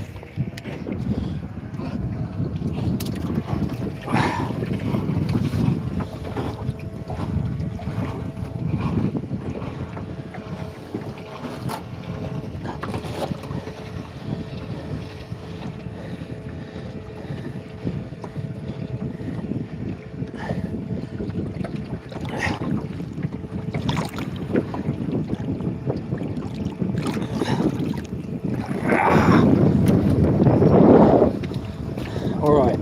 Alright,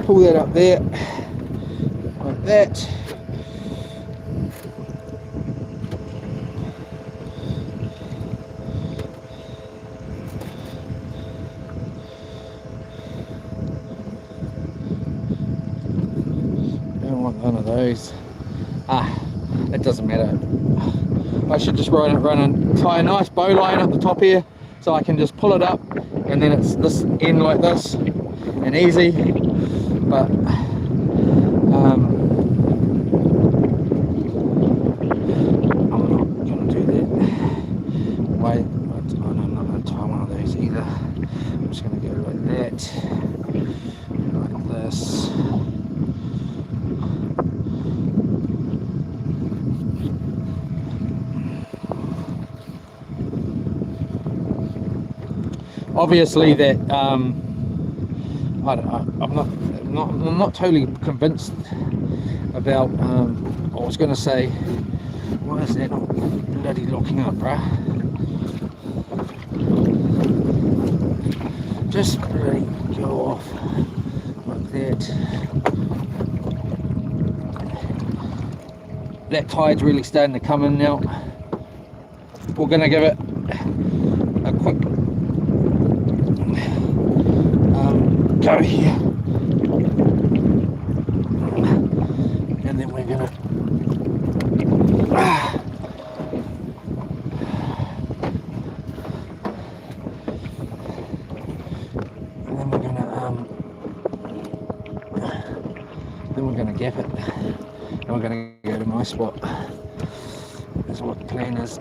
pull that up there, like that. Don't want none of those. It doesn't matter. I should just tie a nice bow line up the top here, so I can just pull it up, and then it's this end like this. And easy, but I'm not going to do that. Wait, I'm not going to tie one of those either. I'm just going to go like that, like this. Obviously that I'm not totally convinced about. I was going to say, why is that not bloody locking up, bruh? Just bloody go off like that. That tide's really starting to come in now. We're going to give it a quick go here, and then we're gonna gap it, and we're gonna go to my spot. That's what the plan is.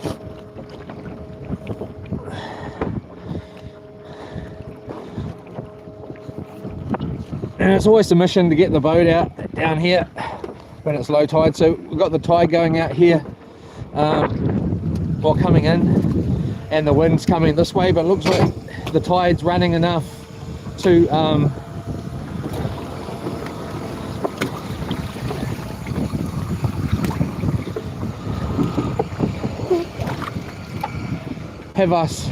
And it's always a mission to get the boat out down here when it's low tide. So we've got the tide going out here while coming in, and the wind's coming this way, but it looks like the tide's running enough to have us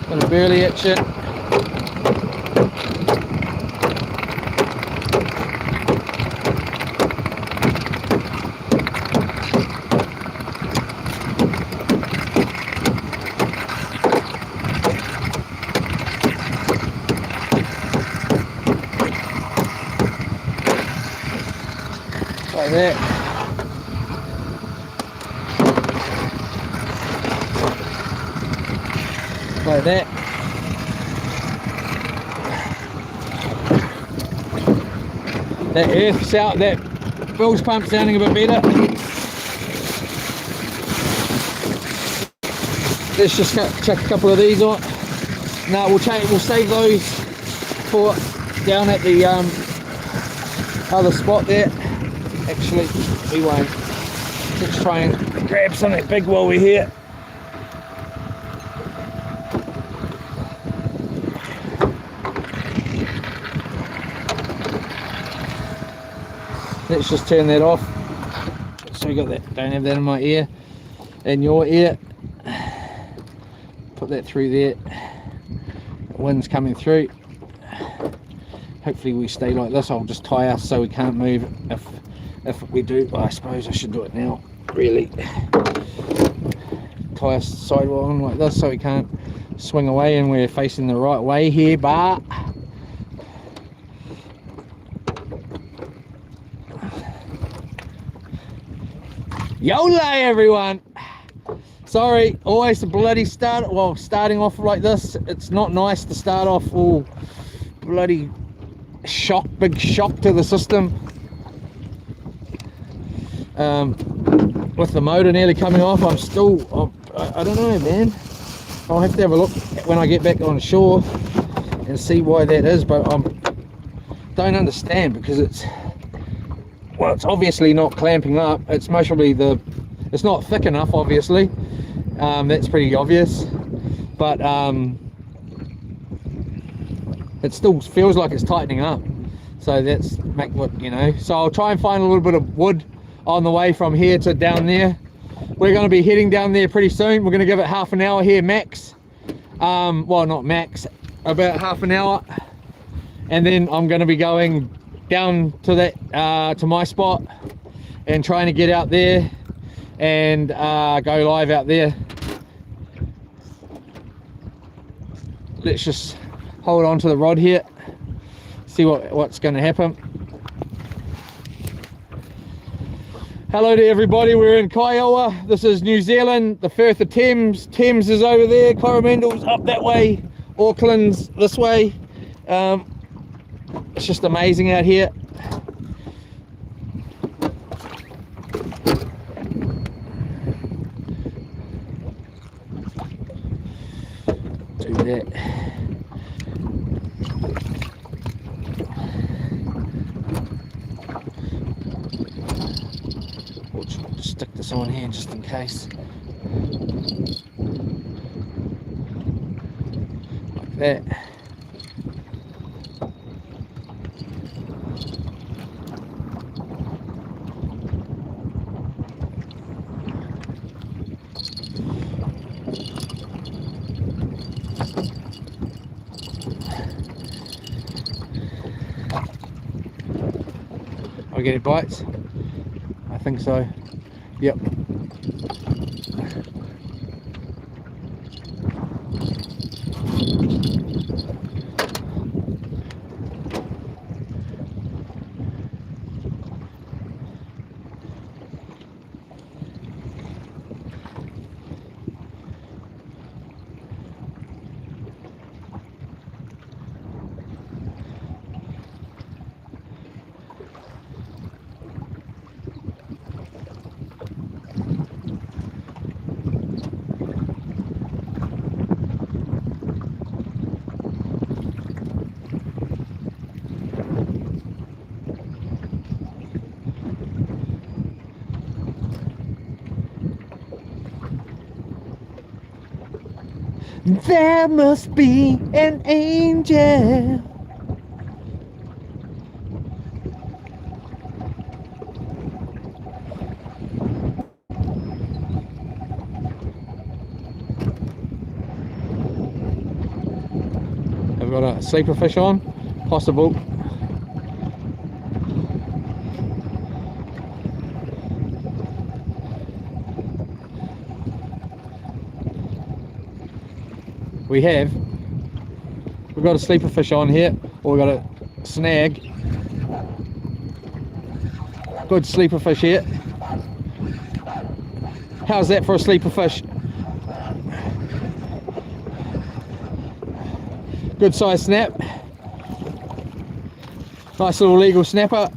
gonna barely itch it. Like that. Like that. That earth's out, that bilge pump sounding a bit better. Let's just chuck a couple of these on. No, we'll save those for down at the other spot there. Actually, we won't. Let's try and grab something big while we're here. Let's just turn that off. So we got that, don't have that in my ear, in your ear. Put that through there. The wind's coming through. Hopefully we stay like this. I'll just tie us so we can't move. If we do, well, I suppose I should do it now, really. Tie us sidewall on like this so we can't swing away, and we're facing the right way here, but YOLO everyone! Sorry, always a bloody start, well, starting off like this, it's not nice to start off all bloody shock, big shock to the system. With the motor nearly coming off, I'm still, I don't know, man. I'll have to have a look when I get back on shore and see why that is, but I don't understand, because it's, well, it's obviously not clamping up. It's mostly it's not thick enough, obviously. That's pretty obvious, but it still feels like it's tightening up. So that's make what, you know. So I'll try and find a little bit of wood on the way from here to down there. We're going to be heading down there pretty soon. We're going to give it half an hour here max. Well, not max, about half an hour, and then I'm going to be going down to that to my spot and trying to get out there and go live out there. Let's just hold on to the rod here, see what's going to happen. Hello to everybody, we're in Kiowa. This is New Zealand, the Firth of Thames. Thames is over there, Coromandel's up that way, Auckland's this way. It's just amazing out here. Do that. Stick this on here just in case. Like that. I get it bites? I think so. Yep. There must be an angel. I've got a sleeper fish on, possible. We've got a sleeper fish on here, or we've got a snag. Good sleeper fish here. How's that for a sleeper fish? Good size snap. Nice little legal snapper.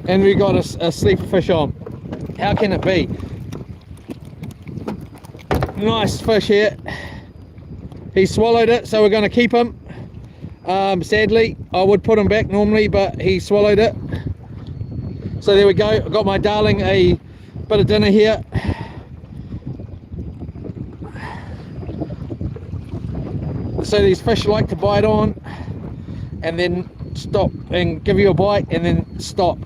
And we got a sleeper fish on. How can it be? Nice fish here. He swallowed it, so we're going to keep him. Sadly, I would put him back normally, but he swallowed it. So there we go. I got my darling a bit of dinner here. So these fish like to bite on and then stop and give you a bite and then stop.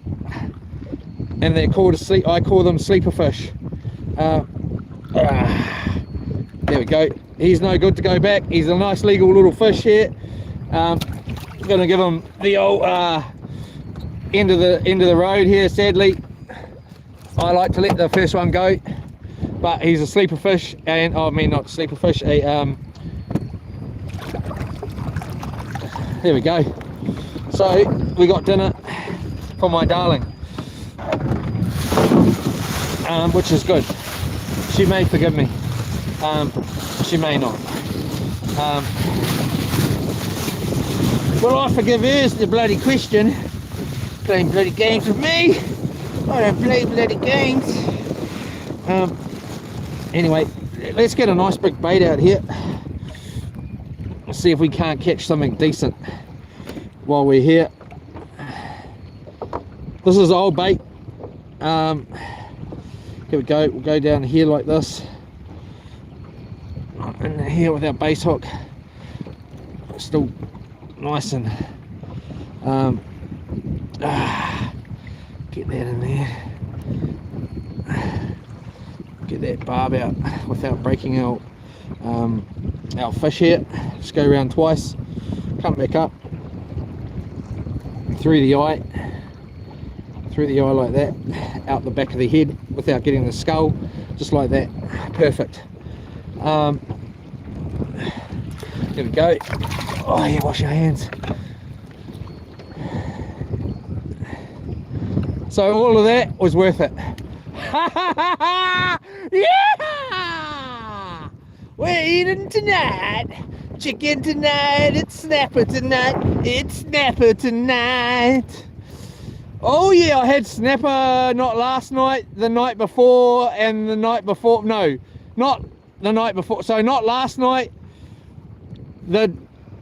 and they're called I call them sleeper fish. There we go. He's no good to go back. He's a nice legal little fish here. Gonna give him the old end of the road here. Sadly, I like to let the first one go, but he's a sleeper fish, and I mean not sleeper fish. There we go. So we got dinner for my darling, which is good. She may forgive me. She may not. Will I forgive her is the bloody question. Playing bloody games with me. I don't play bloody games. Anyway, let's get a nice big bait out here. Let's see if we can't catch something decent while we're here. This is old bait. Here we go. We'll go down here like this. In here with our base hook. Still nice and get that in there. Get that barb out without breaking our fish here. Just go around twice, come back up through the eye like that, out the back of the head without getting the skull, just like that. Perfect. There we go. Oh yeah, wash your hands. So all of that was worth it. Yeah! We're eating tonight. Chicken tonight. It's snapper tonight. It's snapper tonight. Oh yeah, I had snapper not last night, the night before, and the night before. No, not the night before. So not last night. The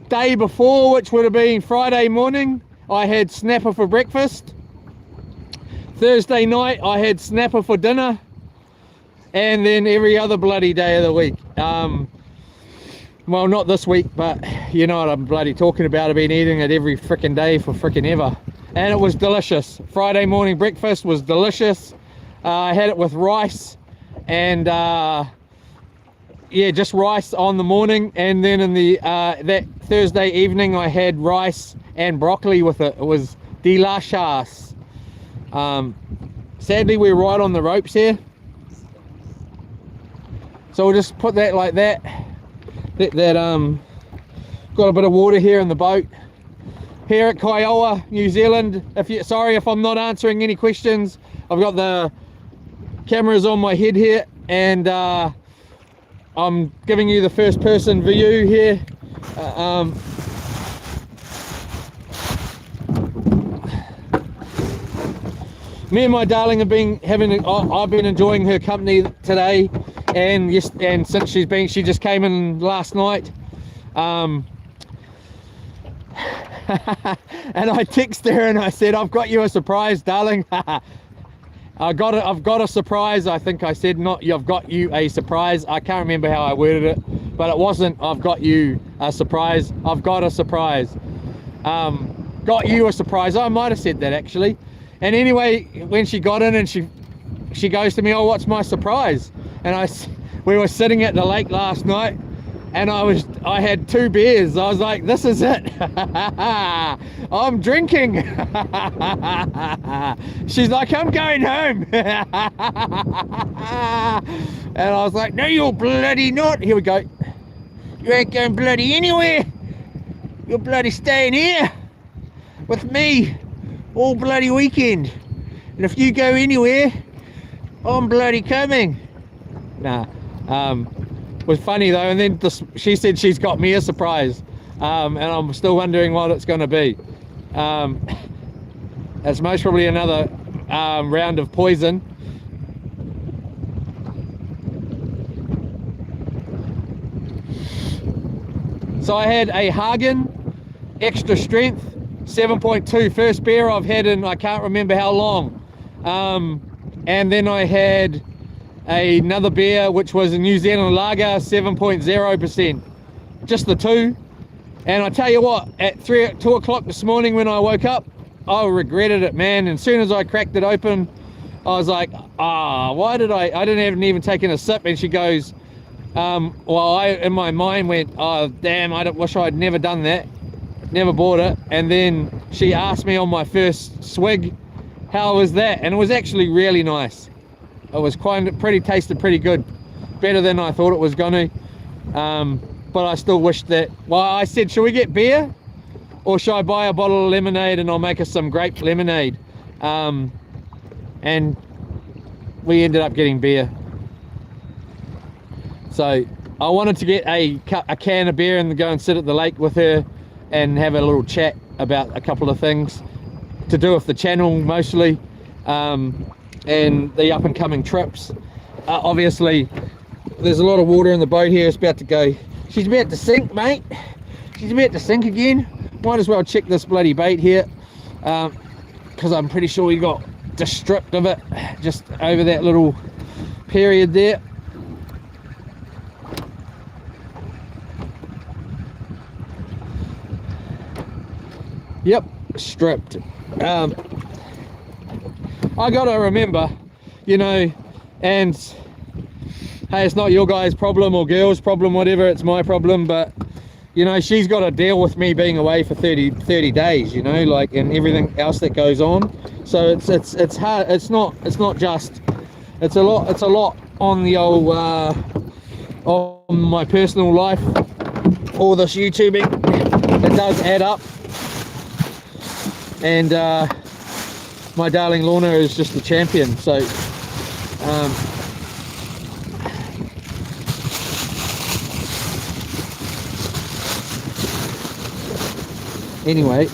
day before, which would have been Friday morning, I had snapper for breakfast. Thursday night I had snapper for dinner, and then every other bloody day of the week. Well, not this week, but you know what I'm bloody talking about. I've been eating it every freaking day for freaking ever, and it was delicious. Friday morning breakfast was delicious. I had it with rice and yeah, just rice on the morning, and then in the that Thursday evening I had rice and broccoli with it. It was delicious. Sadly, we're right on the ropes here, so we'll just put that like that. Got a bit of water here in the boat here at Kiowa, New Zealand. Sorry if I'm not answering any questions. I've got the cameras on my head here, and I'm giving you the first person view here. Me and my darling have been I've been enjoying her company today, and yes, and since she just came in last night. And I texted her and I said, I've got you a surprise, darling. I've got a surprise. I think I said, not I've got you a surprise. I can't remember how I worded it, but it wasn't I've got you a surprise. I've got a surprise. Got you a surprise. I might have said that actually. And anyway, when she got in and she goes to me, oh, what's my surprise? And we were sitting at the lake last night, and I had 2 beers. I was like, this is it. I'm drinking. She's like, I'm going home. And I was like, no, you're bloody not. Here we go. You ain't going bloody anywhere. You're bloody staying here with me all bloody weekend. And if you go anywhere, I'm bloody coming. Nah. Was funny though, and then she said she's got me a surprise, and I'm still wondering what it's going to be. It's most probably another round of poison. So I had a Hagen extra strength 7.2, first beer I've had in I can't remember how long, and then I had another beer which was a New Zealand lager 7.0%, just the 2. And I tell you what, at 2 o'clock this morning when I woke up, I regretted it, man. And as soon as I cracked it open, I was like, why did I didn't even taken a sip. And she goes, well, I in my mind went, oh damn, I wish I'd never done that, never bought it. And then she asked me on my first swig, how was that? And it was actually really nice. It was tasted pretty good, better than I thought it was gonna. But I still wish that, well, I said, should we get beer or should I buy a bottle of lemonade and I'll make us some grape lemonade? And we ended up getting beer. So I wanted to get a can of beer and go and sit at the lake with her and have a little chat about a couple of things to do with the channel mostly, and the up and coming trips. Obviously there's a lot of water in the boat here. It's about to go, she's about to sink, mate. She's about to sink again. Might as well check this bloody bait here, because I'm pretty sure we got just stripped of it just over that little period there. Yep, stripped. I gotta remember, you know, and hey, it's not your guys' problem or girls' problem, whatever, it's my problem. But you know, she's got to deal with me being away for 30 days, you know, like, and everything else that goes on. So it's hard. It's not just, it's a lot on the old on my personal life, all this YouTubing. It does add up. And my darling Lorna is just the champion. So anyway,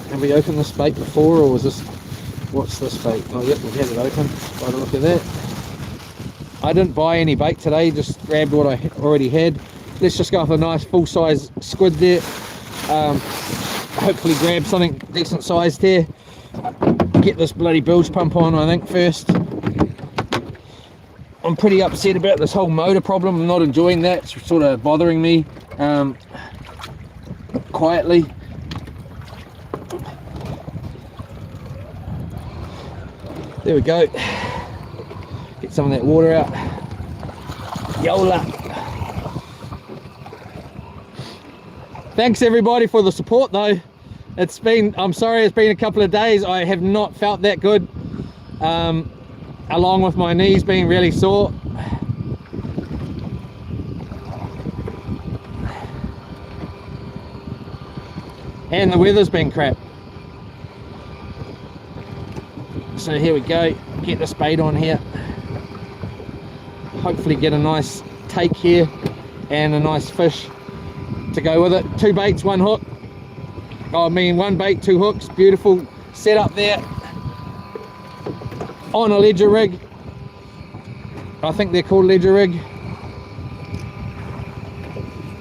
have we opened this bait before, or was this, what's this bait? Oh yep, we've had it open by the look of that. I didn't buy any bait today, just grabbed what I already had. Let's just go with a nice full-size squid there. Hopefully grab something decent sized here. Get this bloody bilge pump on, I think, first. I'm pretty upset about this whole motor problem. I'm not enjoying that. It's sort of bothering me quietly. There we go. Get some of that water out. Yola. Thanks everybody for the support though. It's been, I'm sorry, it's been a couple of days. I have not felt that good, along with my knees being really sore. And the weather's been crap. So here we go, get this bait on here. Hopefully get a nice take here and a nice fish to go with it. 2 baits, 1 hook. I mean 1 bait, 2 hooks. Beautiful setup there on a ledger rig. I think they're called ledger rig.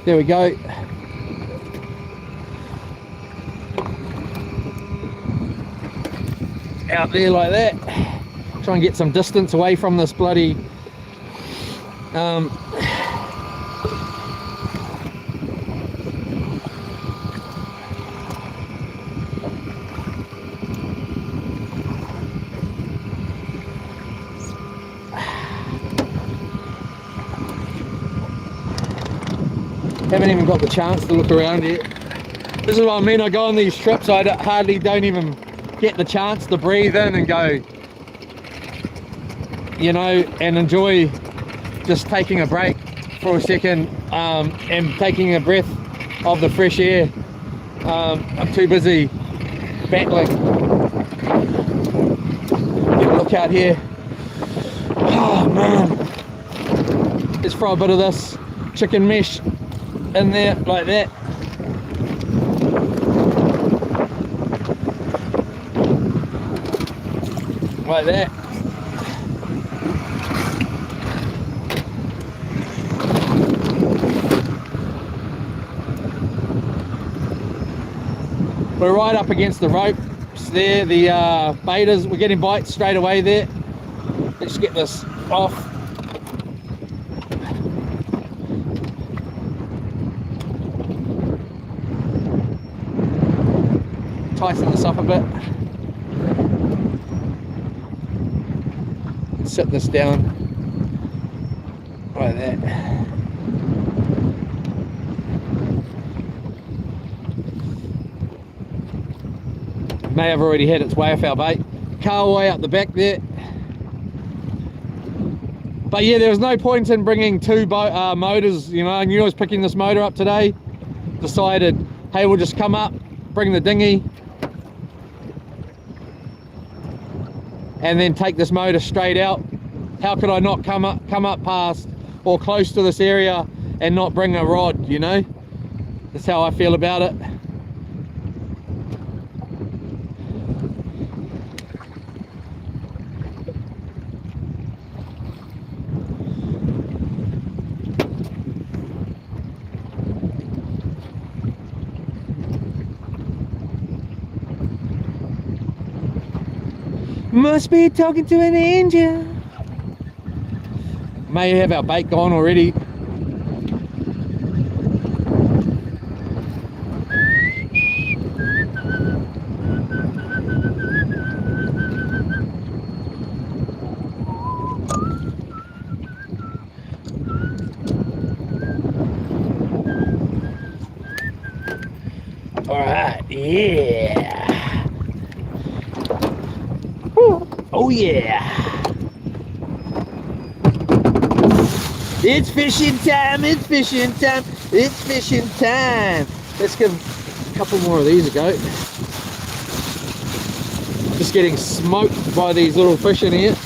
There we go. Out there like that. Try and get some distance away from this bloody haven't even got the chance to look around yet. This is what I mean, I go on these trips, I hardly don't even get the chance to breathe in and go, you know, and enjoy just taking a break for a second, and taking a breath of the fresh air. I'm too busy battling. Get a look out here. Oh man, let's throw a bit of this chicken mesh in there like that. Like that. We're right up against the ropes there, the betas. We're getting bites straight away there. Let's get this off. Tighten this up a bit. sit this down like that. May have already had its way off our bait. Car way up the back there. But yeah, there was no point in bringing two motors, you know. I knew I was picking this motor up today. Decided, hey, we'll just come up, bring the dinghy, and then take this motor straight out. How could I not come up past or close to this area and not bring a rod, you know? That's how I feel about it. Must be talking to an angel. May have our bait gone already. All right, yeah. Oh yeah. It's fishing time, it's fishing time, it's fishing time. Let's give a couple more of these a go. Just getting smoked by these little fish in here.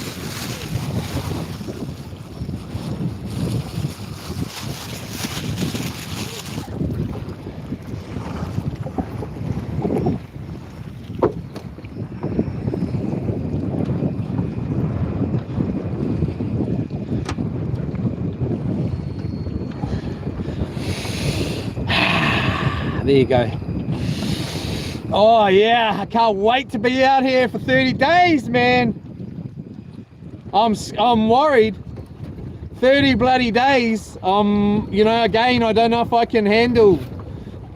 There you go. Oh yeah, I can't wait to be out here for 30 days, man. I'm worried. 30 bloody days. You know, again, I don't know if I can handle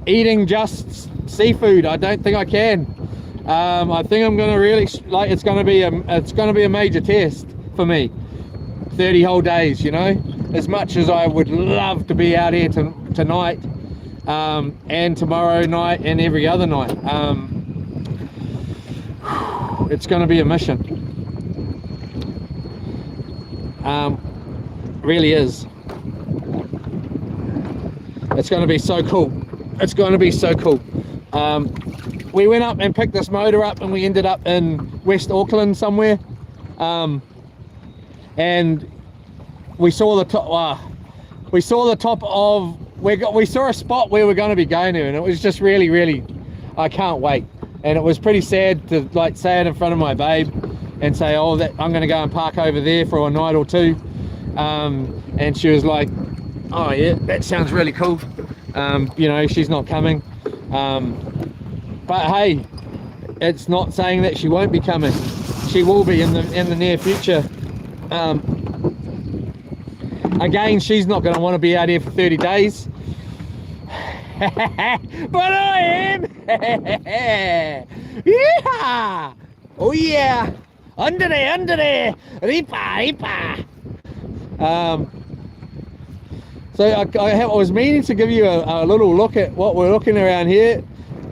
eating just seafood. I don't think I can. I think I'm gonna really it's gonna be a major test for me. 30 whole days, you know. As much as I would love to be out here tonight. And tomorrow night and every other night. It's going to be a mission. Really is. It's going to be so cool. It's going to be so cool. We went up and picked this motor up, and we ended up in West Auckland somewhere. And we saw the top. We saw the top of. We saw a spot where we're going to be going to, and it was just really, I can't wait. And it was pretty sad to like say it in front of my babe and say, oh, that I'm going to go and park over there for a night or two. And she was like, oh yeah, that sounds really cool. You know, she's not coming. But hey, it's not saying that she won't be coming. She will be in the near future. Again, she's not going to want to be out here for 30 days. But I am. Yeah. Oh yeah. Under there. Ripa. So I was meaning to give you a little look at what we're looking around here,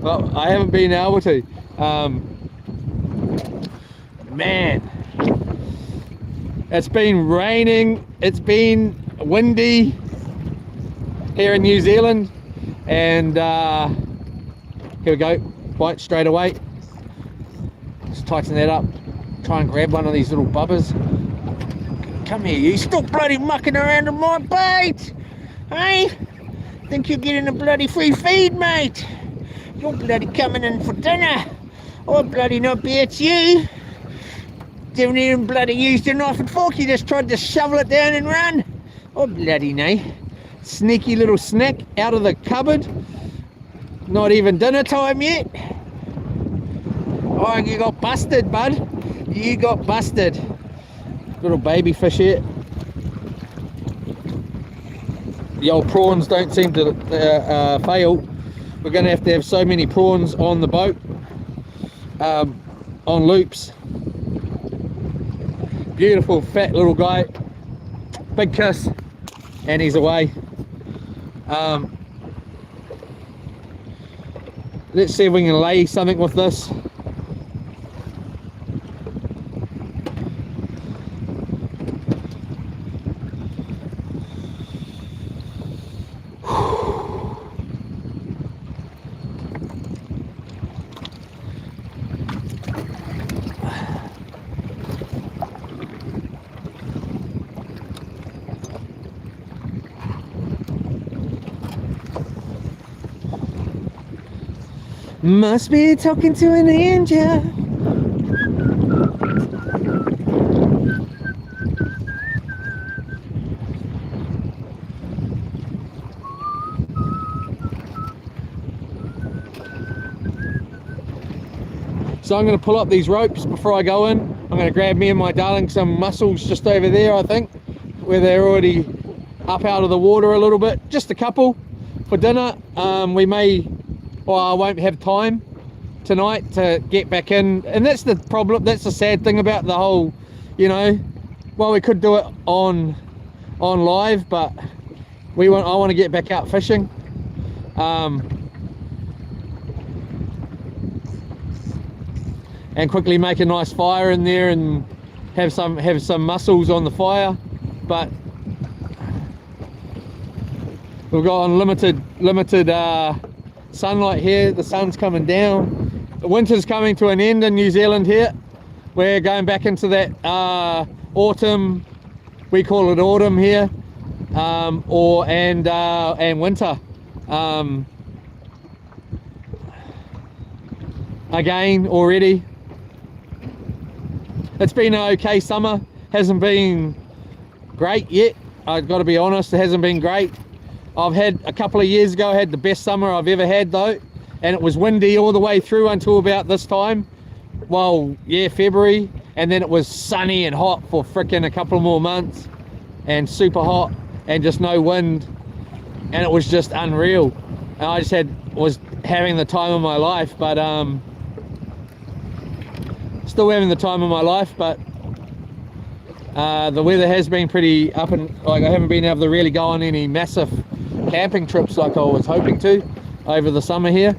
but I haven't been able to. Man, it's been raining. It's been windy here in New Zealand, and here we go, bite straight away. Just tighten that up, try and grab one of these little bubbers. Come here, you stop bloody mucking around in my bait, hey? Think you're getting a bloody free feed, mate? You're bloody coming in for dinner. Oh bloody not be it's you. Didn't even bloody use your knife and fork, you just tried to shovel it down and run. Oh bloody nay. Sneaky little snack out of the cupboard. Not even dinner time yet. Oh, you got busted, bud. You got busted. Little baby fish here. The old prawns don't seem to fail. We're going to have so many prawns on the boat, on loops, beautiful fat little guy. Big kiss, and he's away. Let's see if we can lay something with this. Must be talking to an angel. So I'm going to pull up these ropes before I go in. I'm going to grab me and my darling some mussels just over there, I think, where they're already up out of the water a little bit. Just a couple for dinner. We may, well, I won't have time tonight to get back in. And that's the problem. That's the sad thing about the whole, you know, well, we could do it on live, but I want to get back out fishing. And quickly make a nice fire in there and have some mussels on the fire. But we've got unlimited sunlight here. The sun's coming down. The winter's coming to an end in New Zealand here. We're going back into that autumn. We call it autumn here, and winter. Again already. It's been an okay summer. Hasn't been great yet. I've got to be honest, it hasn't been great. I've had a couple of years ago, I had the best summer I've ever had though, and it was windy all the way through until about this time. Well, yeah, February, and then it was sunny and hot for frickin' a couple more months, and super hot, and just no wind, and it was just unreal. And I just was having the time of my life, but still having the time of my life, but the weather has been pretty up, and like I haven't been able to really go on any massive camping trips like I was hoping to over the summer here.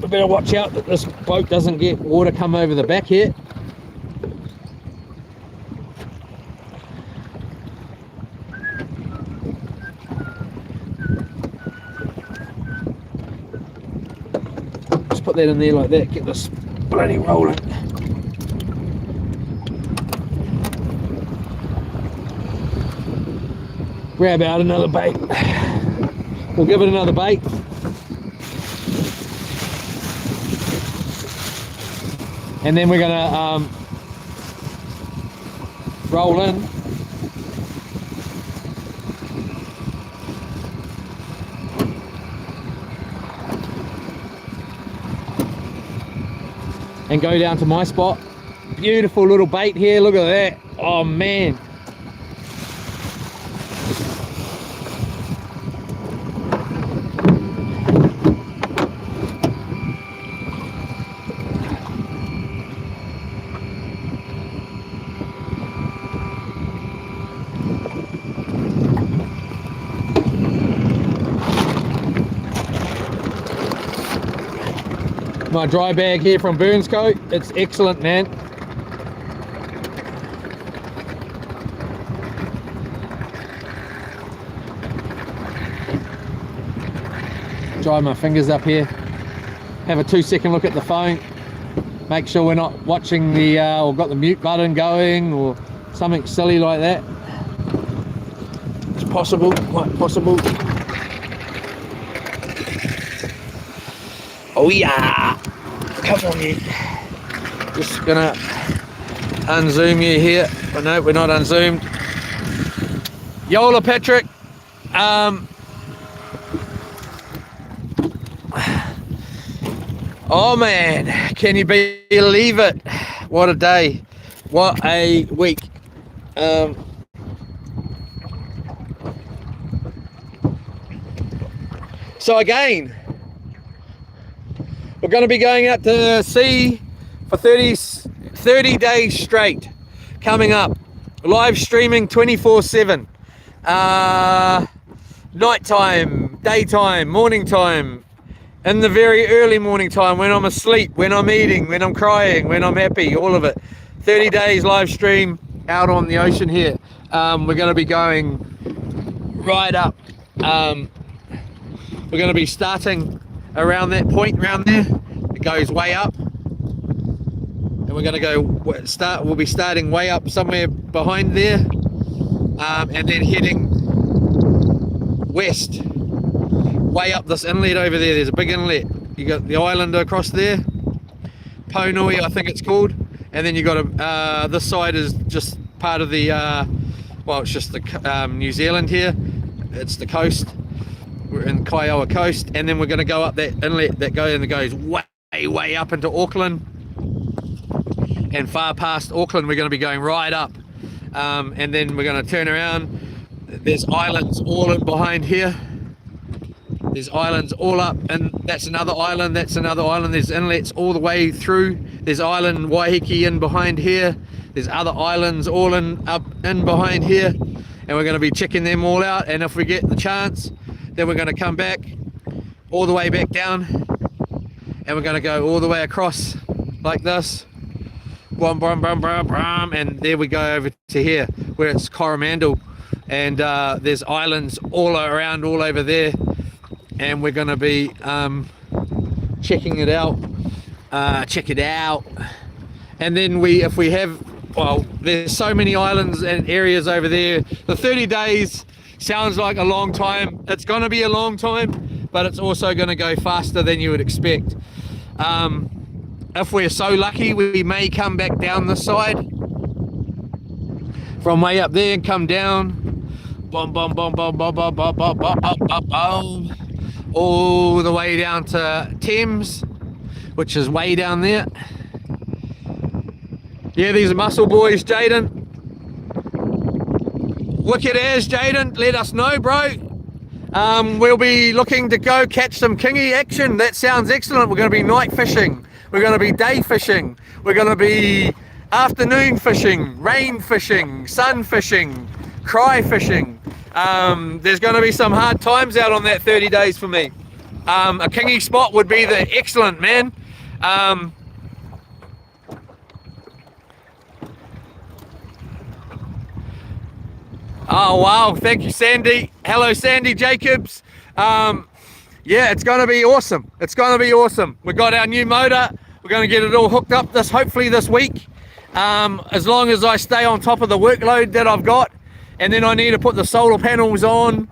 We better watch out that this boat doesn't get water come over the back here. Just put that in there like that, get this bloody rolling. Grab out another bait. We'll give it another bait. And then we're gonna roll in. And go down to my spot. Beautiful little bait here, look at that. Oh man. My dry bag here from Burns Coat, it's excellent, man. Dry my fingers up here, have a 2-second look at the phone, make sure we're not watching the or got the mute button going or something silly like that. It's possible, quite possible. Oh yeah, come on you. Just gonna unzoom you here. Oh no, we're not unzoomed. Yola Patrick. Oh man, can you believe it? What a day, what a week. So again, we're going to be going out to sea for 30 days straight. coming up. Live streaming 24/7. Nighttime, daytime, morning time, in the very early morning time, when I'm asleep, when I'm eating, when I'm crying, when I'm happy, all of it. 30 days live stream out on the ocean here. We're going to be going right up. We're going to be starting around that point around there. It goes way up. And we're going to go we'll be starting way up somewhere behind there. And then heading west. Way up this inlet over there. There's a big inlet. You got the island across there. Ponui, I think it's called. And then you got this side is just part of the well, it's just the New Zealand here. It's the coast. We're in Kiowa coast, and then we're going to go up that inlet that goes way up into Auckland, and far past Auckland we're going to be going right up, and then we're going to turn around. There's islands all in behind here. There's islands all up, and that's another island, that's another island. There's inlets all the way through. There's island Waiheke in behind here. There's other islands all up in behind here, and we're going to be checking them all out. And if we get the chance, then we're going to come back all the way back down, and we're going to go all the way across like this. And there we go over to here where it's Coromandel, and there's islands all around, all over there. And we're going to be checking it out, check it out. And then if we have, well, there's so many islands and areas over there. The 30 days sounds like a long time. It's going to be a long time, but it's also going to go faster than you would expect. If we're so lucky, we may come back down this side from way up there and come down, all the way down to Thames, which is way down there. Yeah, these are muscle boys, Jaden. Wicked as, Jaden, let us know, bro. We'll be looking to go catch some kingy action. That sounds excellent. We're going to be night fishing. We're going to be day fishing. We're going to be afternoon fishing, rain fishing, sun fishing, cry fishing. There's going to be some hard times out on that 30 days for me. A kingy spot would be the excellent, man. Oh wow, thank you, Sandy. Hello, Sandy Jacobs. Yeah, it's going to be awesome. It's going to be awesome. We got our new motor. We're going to get it all hooked up hopefully this week. As long as I stay on top of the workload that I've got. And then I need to put the solar panels on,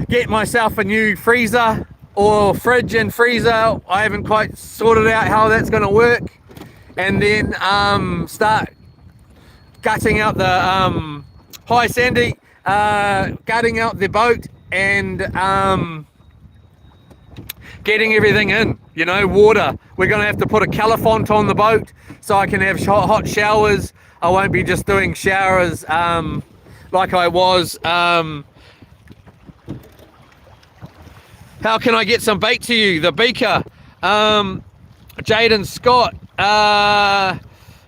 get myself a new freezer or fridge and freezer. I haven't quite sorted out how that's going to work. And then start gutting out the, hi Sandy, gutting out the boat and getting everything in, you know, water. We're going to have to put a calefont on the boat so I can have hot showers. I won't be just doing showers like I was. How can I get some bait to you? The beaker. Jaden Scott.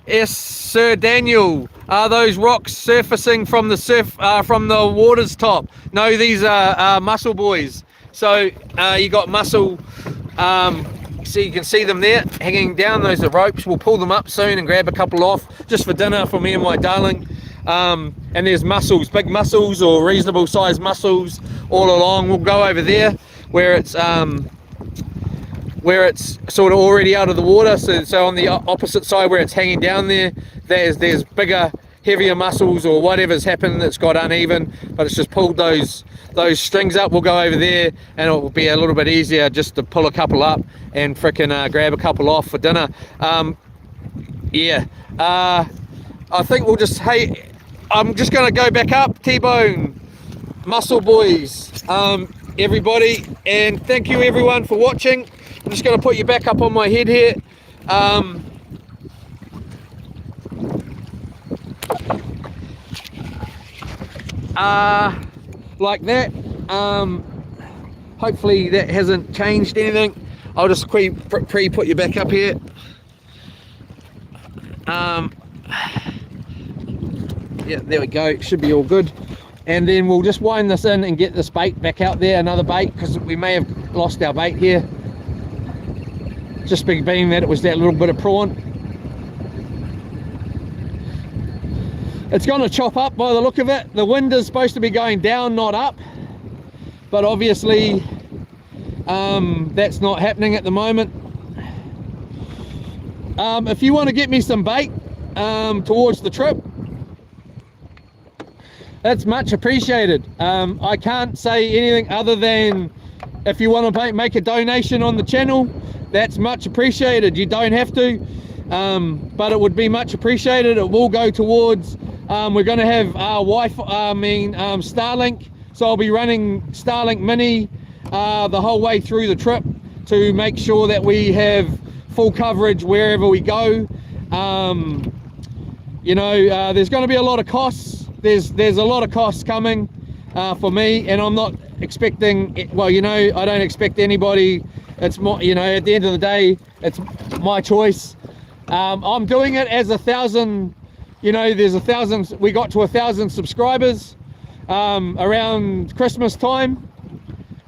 S. Sir Daniel. Are those rocks surfacing from the water's top? No, these are mussel boys. So you got mussel. So you can see them there hanging down. Those are ropes. We'll pull them up soon and grab a couple off just for dinner for me and my darling. And there's mussels, big mussels or reasonable sized mussels all along. We'll go over there where it's sort of already out of the water. So on the opposite side where it's hanging down there, there's bigger, heavier mussels or whatever's happened that's got uneven, but it's just pulled those strings up. We'll go over there and it will be a little bit easier just to pull a couple up and frickin' grab a couple off for dinner. Yeah, I think we'll just, hey, I'm just gonna go back up, T-Bone, Muscle Boys, everybody, and thank you everyone for watching. I'm just gonna put you back up on my head here. Like that. Hopefully that hasn't changed anything. I'll just put you back up here. Yeah, there we go, should be all good. And then we'll just wind this in and get this bait back out there, another bait, because we may have lost our bait here. Just being that it was that little bit of prawn. It's going to chop up by the look of it. The wind is supposed to be going down, not up. But obviously, that's not happening at the moment. If you want to get me some bait towards the trip, that's much appreciated. I can't say anything other than if you want to make a donation on the channel, that's much appreciated. You don't have to, but it would be much appreciated. It will go towards, we're going to have Starlink, so I'll be running Starlink Mini the whole way through the trip to make sure that we have full coverage wherever we go. You know, there's going to be a lot of costs. There's a lot of costs coming for me, and I'm not expecting, well, you know, I don't expect anybody. It's more, you know, at the end of the day, it's my choice. I'm doing it as 1,000, you know, there's 1,000, we got to 1,000 subscribers around Christmas time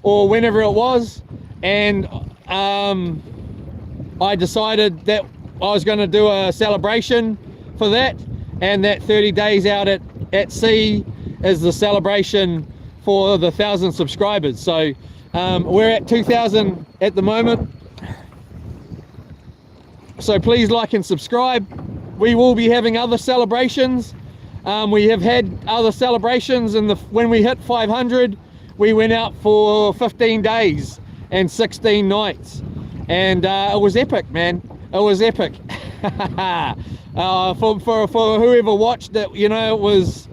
or whenever it was, and I decided that I was going to do a celebration for that, and that 30 days out at sea is the celebration for the 1,000 subscribers. So we're at 2,000 at the moment, so please like and subscribe. We will be having other celebrations. We have had other celebrations, and when we hit 500 we went out for 15 days and 16 nights, and it was epic, man. It was epic. For whoever watched it, you know, it was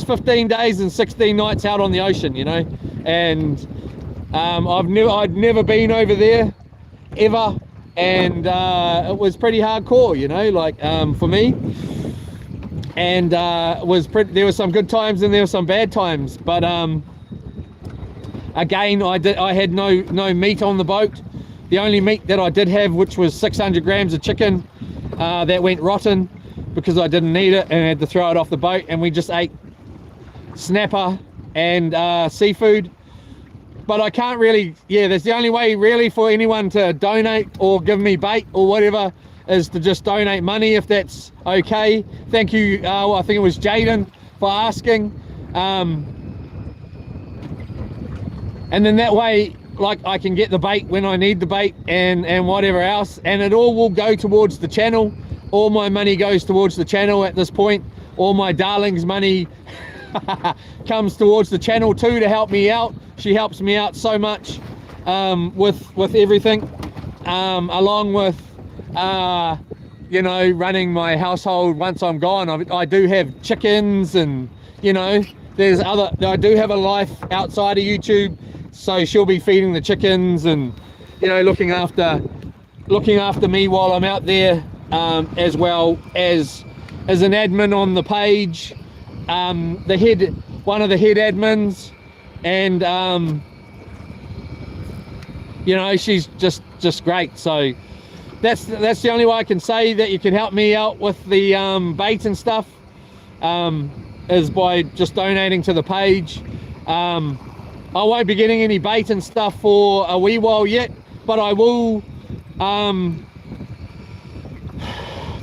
15 days and 16 nights out on the ocean, you know, and I'd never been over there ever, and it was pretty hardcore, you know, like for me, and there were some good times and there were some bad times, but again, I had no meat on the boat. The only meat that I did have, which was 600 grams of chicken, that went rotten because I didn't need it and had to throw it off the boat, and we just ate snapper and seafood. But I can't really, yeah, that's the only way really for anyone to donate or give me bait or whatever, is to just donate money, if that's okay. Thank you, I think it was Jaden, for asking. And then that way, like, I can get the bait when I need the bait and whatever else, and it all will go towards the channel. All my money goes towards the channel at this point. All my darling's money comes towards the channel too, to help me out. She helps me out so much with everything, along with you know, running my household once I'm gone. I do have chickens, and you know, I do have a life outside of YouTube, so she'll be feeding the chickens and, you know, looking after me while I'm out there, as well as an admin on the page, one of the head admins, and you know, she's just great. So that's the only way I can say that you can help me out with the bait and stuff, is by just donating to the page. I won't be getting any bait and stuff for a wee while yet, but I will, I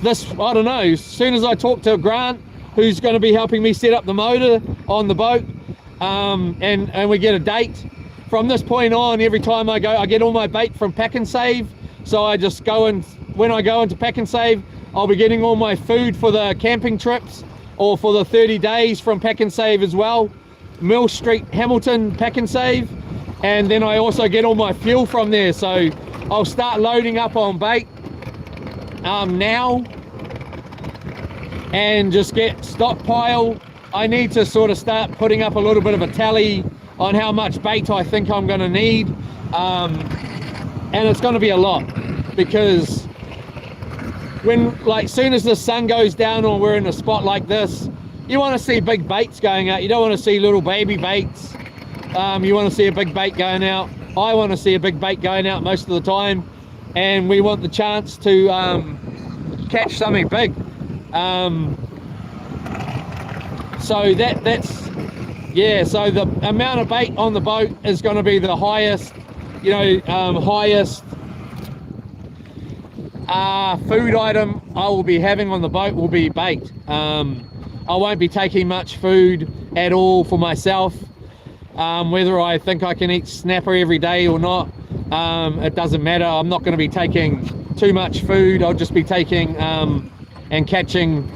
don't know, as soon as I talk to Grant, who's going to be helping me set up the motor on the boat, and we get a date. From this point on, every time I go, I get all my bait from Pack and Save, so I just go, and when I go into Pack and Save, I'll be getting all my food for the camping trips, or for the 30 days from Pack and Save as well. Mill Street, Hamilton, Pack and Save, and then I also get all my fuel from there. So I'll start loading up on bait now, and just get stockpile. I need to sort of start putting up a little bit of a tally on how much bait I think I'm going to need, and it's going to be a lot, because when, like, soon as the sun goes down or we're in a spot like this, you want to see big baits going out. You don't want to see little baby baits. You want to see a big bait going out. I want to see a big bait going out most of the time, and we want the chance to catch something big. So that's yeah. So the amount of bait on the boat is going to be the highest, you know, highest food item I will be having on the boat will be bait. I won't be taking much food at all for myself. Whether I think I can eat snapper every day or not, it doesn't matter. I'm not going to be taking too much food. I'll just be taking and catching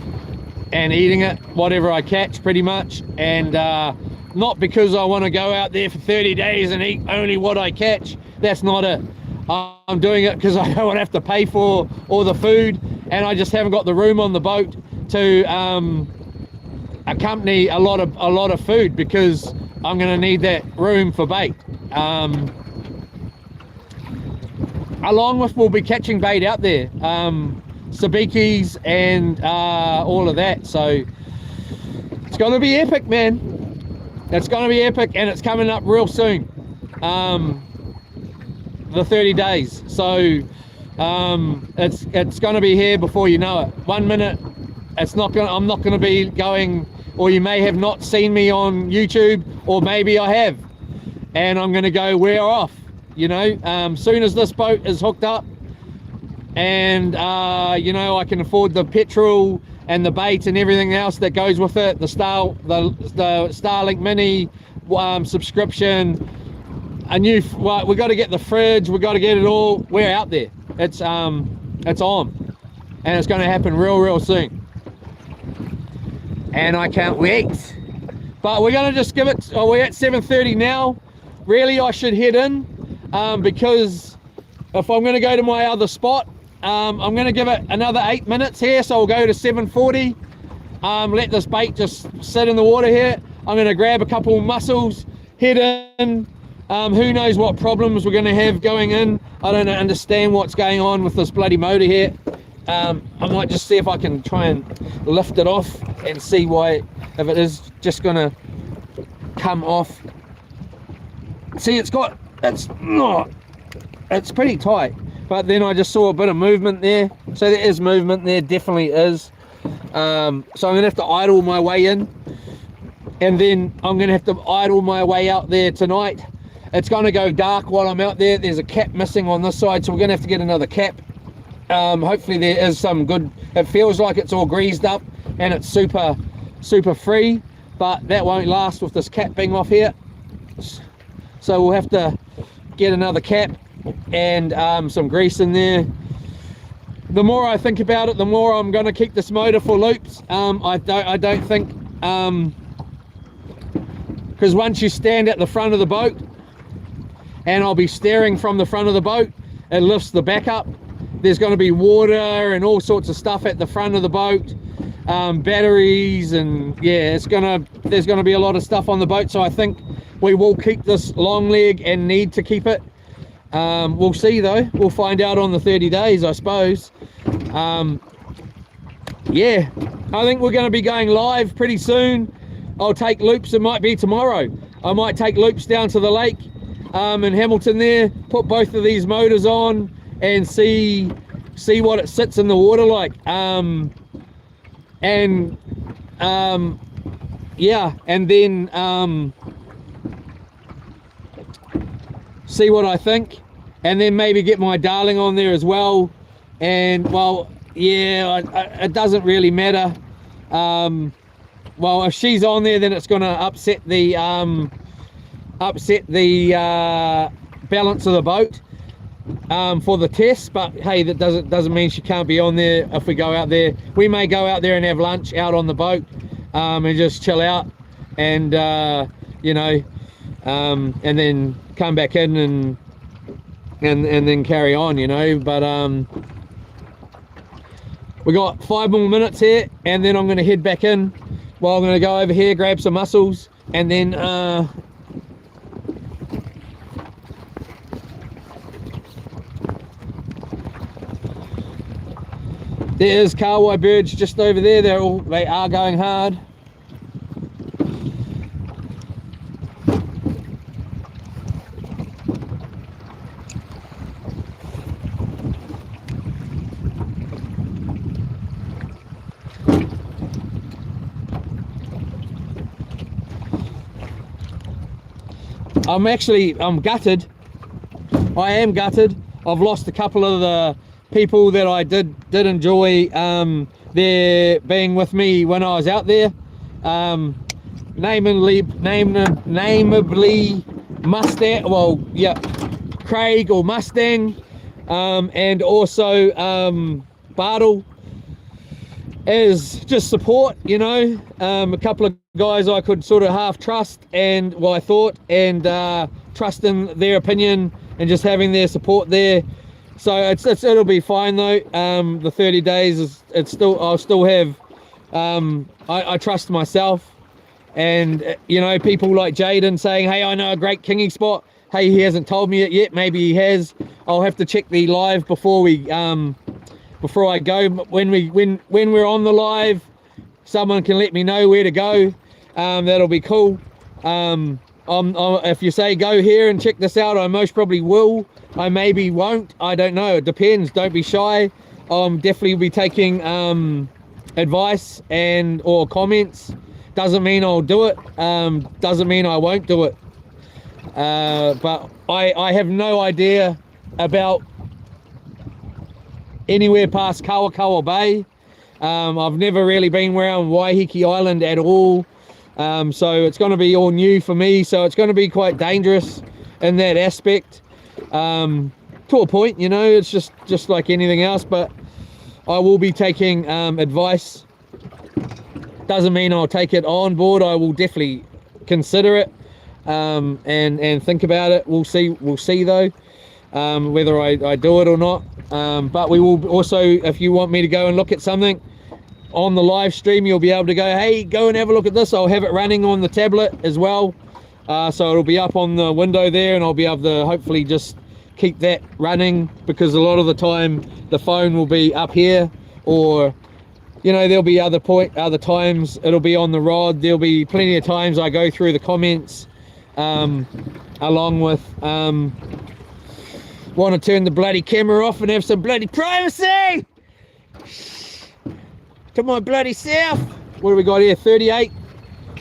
and eating it, whatever I catch pretty much. And not because I want to go out there for 30 days and eat only what I catch. That's not it. I'm doing it because I don't want to have to pay for all the food, and I just haven't got the room on the boat to accompany a lot of food, because I'm going to need that room for bait. Along with, we'll be catching bait out there, sabikis and all of that. So it's going to be epic, man. It's going to be epic, and it's coming up real soon. The 30 days. So it's going to be here before you know it. 1 minute, I'm not going to be going, or you may have not seen me on YouTube, or maybe I have, and I'm going to go, we're off, you know. Soon as this boat is hooked up and you know, I can afford the petrol and the bait and everything else that goes with it, the Starlink Mini subscription, well, we got to get the fridge, we got to get it all. We're out there. It's on, and it's going to happen real soon, and I can't wait. But we're going to just give it, we're at 7:30 now. Really, I should head in, because if I'm going to go to my other spot, I'm going to give it another 8 minutes here, so we'll go to 7:40. Let this bait just sit in the water here. I'm going to grab a couple mussels, head in. Who knows what problems we're going to have going in. I don't understand what's going on with this bloody motor here. I might just see if I can try and lift it off and see why, if it is just going to come off. See, it's pretty tight, but then I just saw a bit of movement there. So there is movement there, definitely is. So I'm going to have to idle my way in, and then I'm going to have to idle my way out there tonight. It's going to go dark while I'm out there. There's a cap missing on this side, so we're going to have to get another cap. Hopefully there is some good, it feels like it's all greased up and it's super free, but that won't last with this cap being off here. So we'll have to get another cap and some grease in there. The more I think about it, the more I'm going to keep this motor for loops. I don't think, because once you stand at the front of the boat, and I'll be steering from the front of the boat, it lifts the back up. There's going to be water and all sorts of stuff at the front of the boat, batteries, and yeah, there's going to be a lot of stuff on the boat. So I think we will keep this long leg and need to keep it. We'll see though. We'll find out on the 30 days, I suppose. Yeah, I think we're going to be going live pretty soon. I'll take loops. It might be tomorrow. I might take loops down to the lake in Hamilton there, put both of these motors on and see what it sits in the water like, yeah, and then see what I think, and then maybe get my darling on there as well. And well, yeah, it doesn't really matter. Well, if she's on there, then it's going to upset the balance of the boat for the test. But hey, that doesn't mean she can't be on there if we go out there. We may go out there and have lunch out on the boat, and just chill out, and you know, and then come back in and then carry on, you know. But we got 5 more minutes here, and then I'm going to head back in. Well, I'm going to go over here, grab some mussels, and then there's Kahawai birds just over there. They are going hard. I'm gutted. I am gutted. I've lost a couple of the people that I did enjoy their being with me when I was out there. Namely Mustang, well, yeah, Craig or Mustang, and also Bartle, as just support, you know. A couple of guys I could sort of half trust, and well, I thought, and trust in their opinion and just having their support there. So it'll be fine though. The 30 days I'll still have, I trust myself. And you know, people like Jaden saying, hey, I know a great kinging spot. Hey, he hasn't told me it yet. Maybe he has. I'll have to check the live before I go. When we're on the live, someone can let me know where to go. That'll be cool. If you say go here and check this out, I most probably will. I maybe won't. I don't know. It depends. Don't be shy. Definitely be taking advice or comments. Doesn't mean I'll do it. Doesn't mean I won't do it. But I have no idea about anywhere past Kawakawa Bay. I've never really been around Waiheke Island at all. So it's going to be all new for me. So it's going to be quite dangerous in that aspect. To a point, you know, it's just like anything else. But I will be taking advice. Doesn't mean I'll take it on board. I will definitely consider it and think about it. We'll see though, whether I do it or not. But we will also, if you want me to go and look at something on the live stream, you'll be able to go, hey, go and have a look at this. I'll have it running on the tablet as well. So it'll be up on the window there, and I'll be able to hopefully just keep that running, because a lot of the time the phone will be up here, or you know, there'll be other times it'll be on the rod. There'll be plenty of times I go through the comments, along with want to turn the bloody camera off and have some bloody privacy to my bloody self. What do we got here? 38.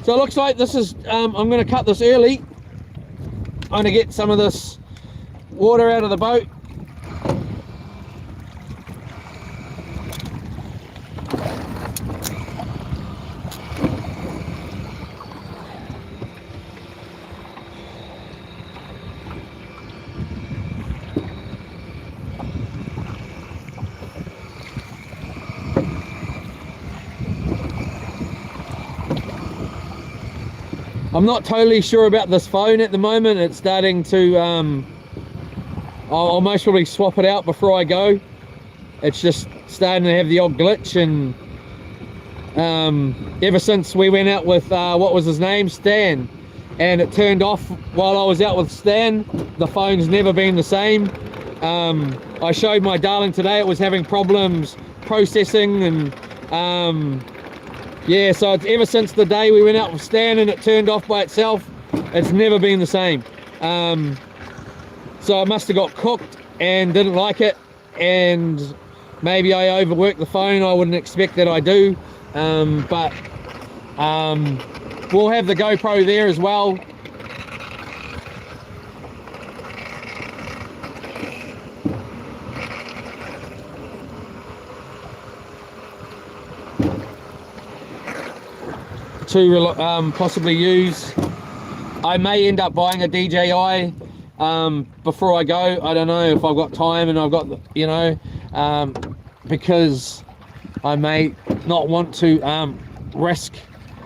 So it looks like this is I'm going to cut this early. I'm going to get some of this water out of the boat. I'm not totally sure about this phone at the moment. It's starting to, I'll most probably swap it out before I go. It's just starting to have the odd glitch, and ever since we went out with, what was his name? Stan, and it turned off while I was out with Stan, the phone's never been the same. I showed my darling today, it was having problems processing, and yeah, so it's ever since the day we went out with Stan and it turned off by itself, it's never been the same. So I must have got cooked and didn't like it, and maybe I overworked the phone. I wouldn't expect that I do, but we'll have the GoPro there as well. To possibly use. I may end up buying a DJI before I go. I don't know if I've got time and I've got, you know, because I may not want to risk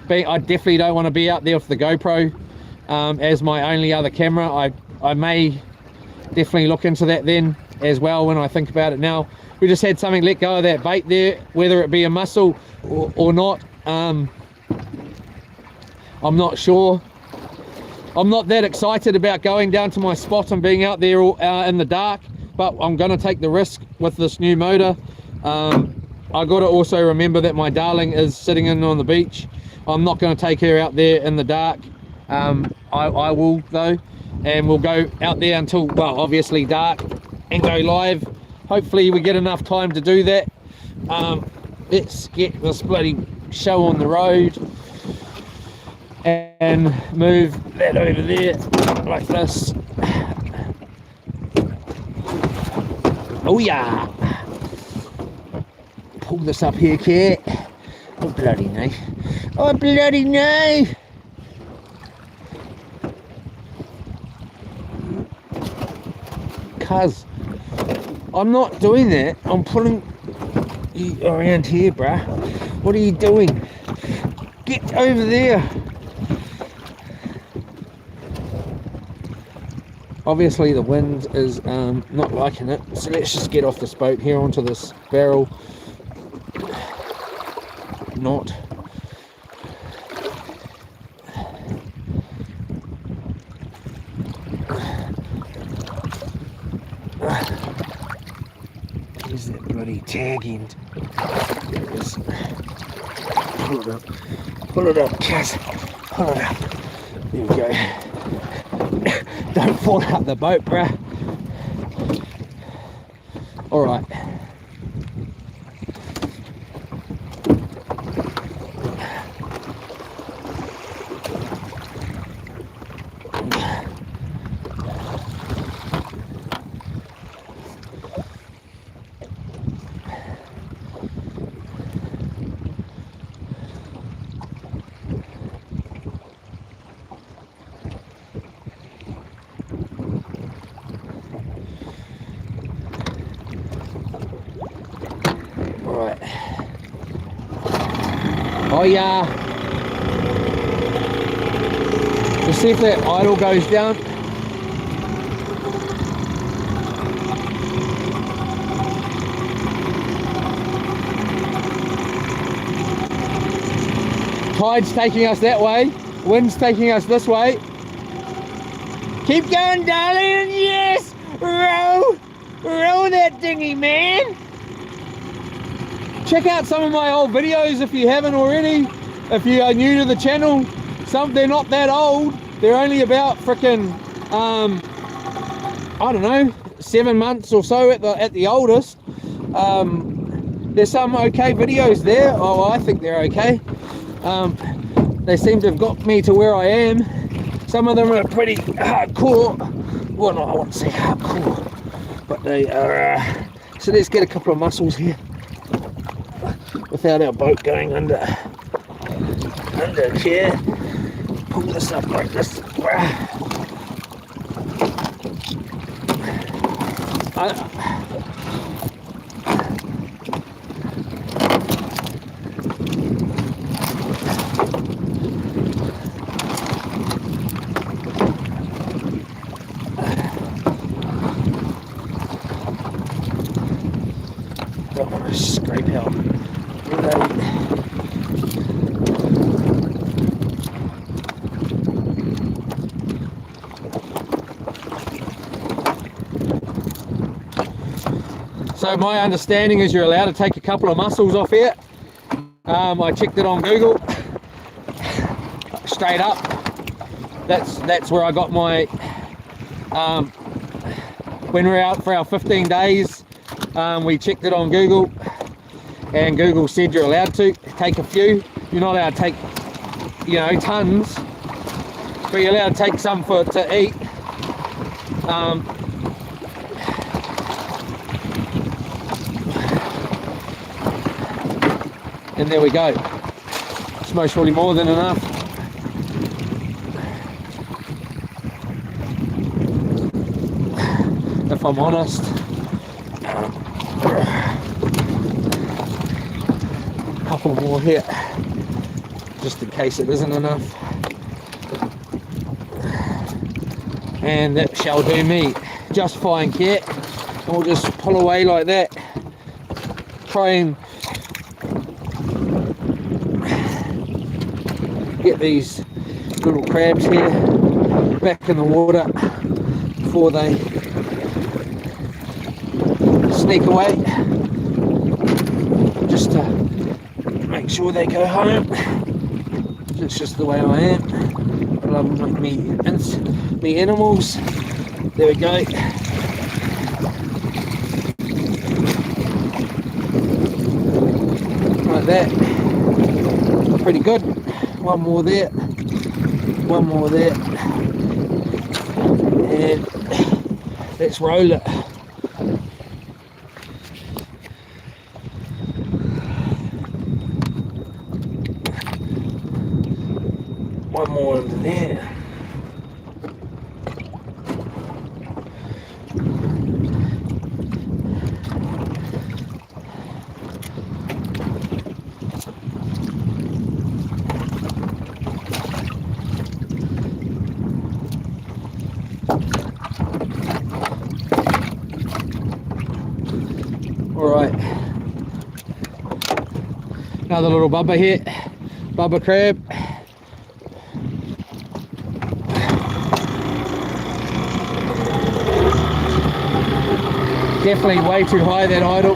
being, I definitely don't want to be out there with the GoPro as my only other camera. I may definitely look into that then as well when I think about it. Now we just had something let go of that bait there, whether it be a mussel or not. I'm not sure. I'm not that excited about going down to my spot and being out there in the dark, but I'm going to take the risk with this new motor. I got to also remember that my darling is sitting in on the beach. I'm not going to take her out there in the dark. I will though, and we'll go out there until, well, obviously dark, and go live. Hopefully we get enough time to do that. Let's get this bloody show on the road. and move that over there like this. Oh yeah! Pull this up here, cat. Oh bloody no! Oh bloody no! Cuz I'm not doing that. I'm pulling you around here, bruh. What are you doing? Get over there. Obviously the wind is not liking it, so let's just get off this boat here onto this barrel knot. Where's that bloody tag end? There it is. Pull it up. Pull it up, Kaz. Pull it up. There we go. Don't fall out the boat, bruh. Alright. Alright. Oh yeah. Let's see if that idle goes down. Tide's taking us that way. Wind's taking us this way. Keep going, darling. Yes! Row! Row that dinghy, man! Check out some of my old videos if you haven't already. If you are new to the channel, they're not that old. They're only about frickin' I don't know, 7 months or so at the oldest. There's some okay videos there. Oh, I think they're okay. They seem to have got me to where I am. Some of them are pretty hardcore. Well, no, I wouldn't say hardcore, but they are. So let's get a couple of mussels here without our boat going under here. Pull this up like this. Don't want to scrape out. So my understanding is you're allowed to take a couple of mussels off here. I checked it on Google. Straight up. That's where I got my when we're out for our 15 days. We checked it on Google, and Google said you're allowed to take a few. You're not allowed to take, you know, tons, but you're allowed to take some to eat. And there we go. It's most probably more than enough. If I'm honest. Couple more here, just in case it isn't enough. And that shall do me just fine, cat. We'll just pull away like that. Try and get these little crabs here back in the water before they sneak away, just to make sure they go home. It's just the way I am. I love me animals. There we go. Like that. Pretty good. One more there. One more there. And let's roll it. One more into there. Alright, another little bubba here, bubba crab. Definitely way too high, that idle.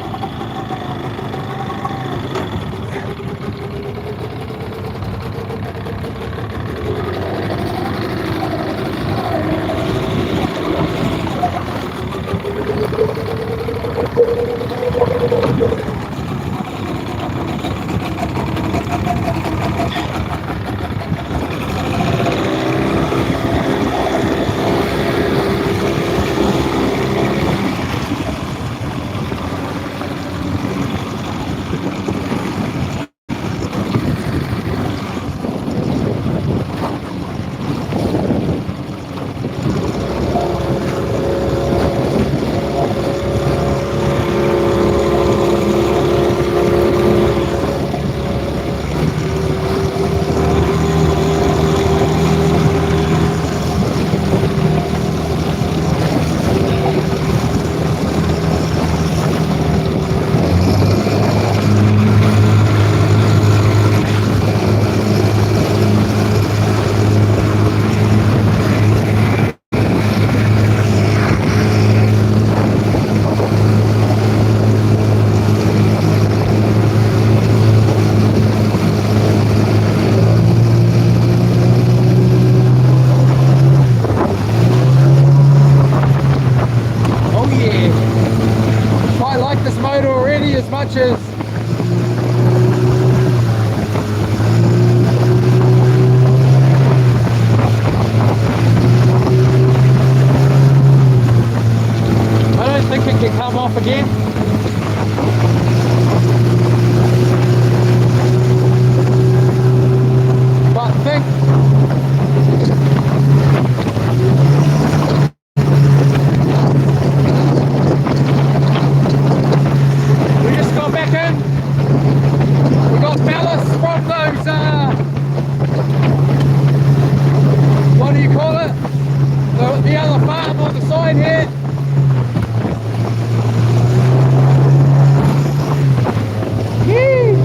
Much as I don't think it can come off again. But think what do you call it? The other farm on the side here. Yee!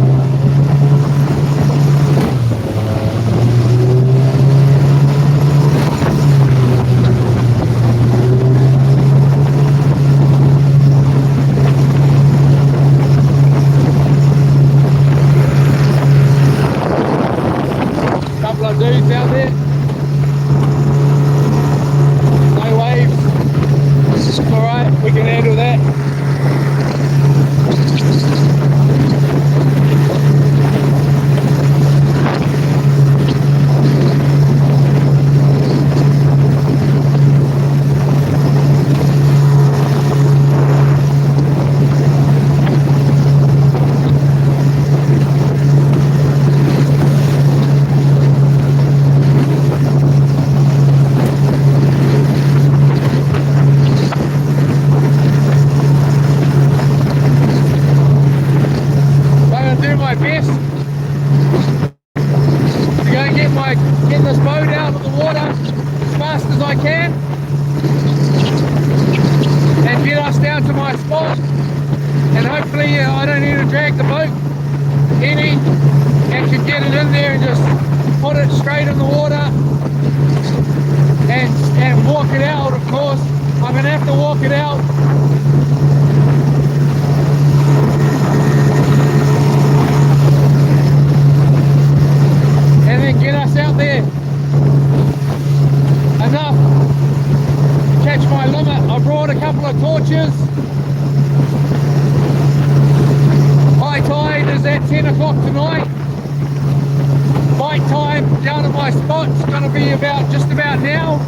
Couple of dudes out there. No waves. It's alright, we can handle that. Get this boat out of the water as fast as I can and get us down to my spot, and hopefully I don't need to drag the boat any and can get it in there and just put it straight in the water and walk it out. Of course I'm going to have to walk it out. And then get us out there enough to catch my limit. I brought a couple of torches. High tide is at 10 o'clock tonight. Bite time down at my spot. o'clock. It's going to be about just about now.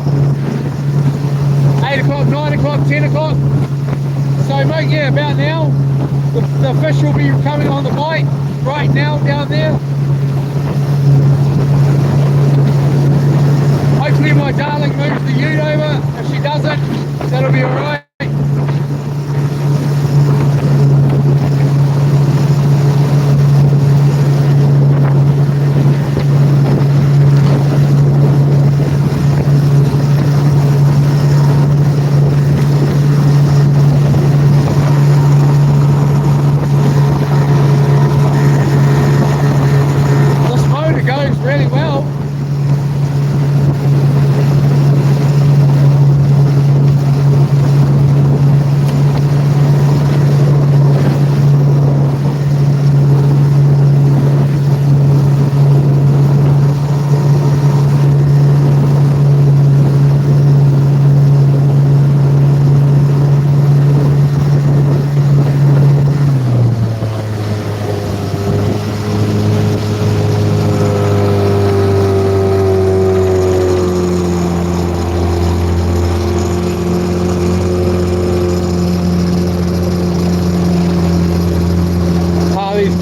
8 o'clock, 9 o'clock, 10 o'clock. So mate, yeah, about now. The fish will be coming on the bite right now down there. Hopefully my darling moves the ute over. If she doesn't, that'll be alright.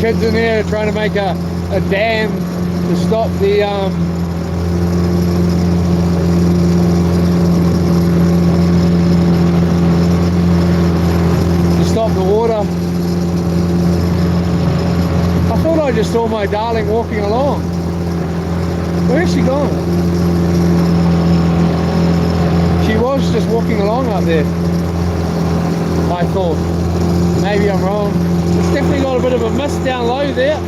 Kids in there trying to make a dam to stop the water. I thought I just saw my darling walking along. Where's she gone? She was just walking along up there. I thought. Maybe I'm wrong. It's definitely got a bit of a mist down low there.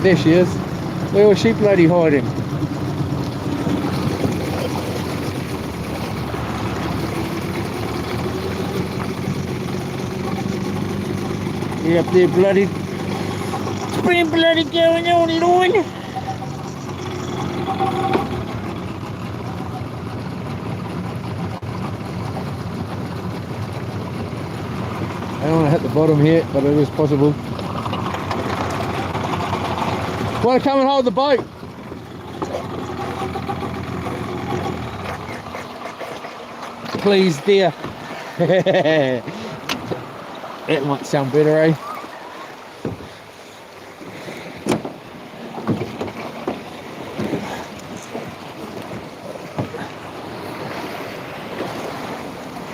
There she is. Where was she bloody hiding? You up there bloody... It's been bloody going on, Lord. I don't want to hit the bottom here, but it is possible. Want to come and hold the boat? Please, dear. That might sound better, eh?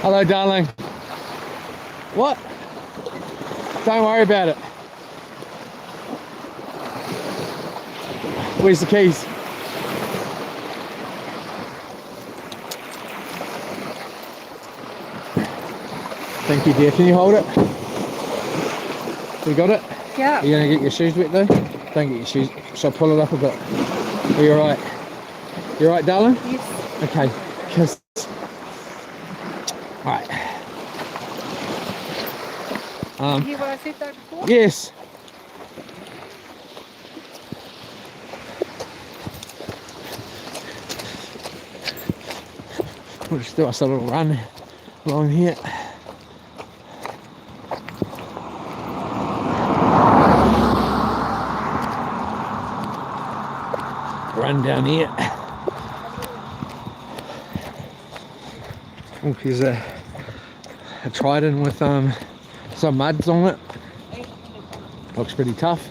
Hello, darling. What? Don't worry about it. Where's the keys? Thank you, dear. Can you hold it? You got it? Yeah. Are you going to get your shoes wet though? Don't get your shoes. Shall I pull it up a bit? Are you alright? You alright, darling? Yes. Okay. Kiss. Alright. You want to sit there before? Yes. We'll just do us a little run along here. Run down here. Oh, here's a trident with some muds on it. Looks pretty tough.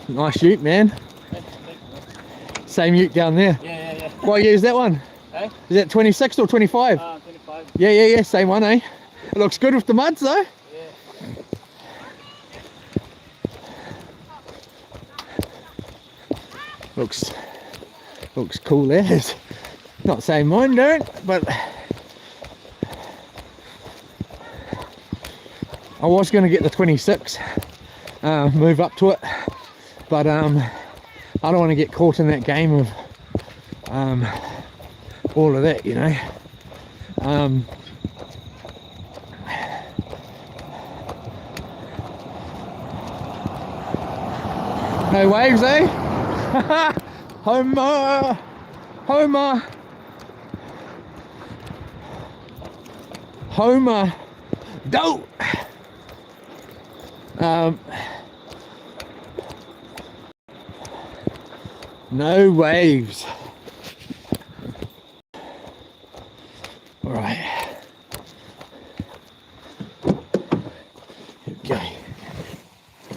Nice ute, man. Same ute down there. Yeah. What year is that one? Eh? Is that 26 or 25? 25. Yeah, same one, eh? It looks good with the muds though. Yeah. Looks cool there. Not saying mine don't, but I was going to get the 26, move up to it, but I don't want to get caught in that game of all of that, you know. No waves, eh? Homer, do. No waves. All right. Okay.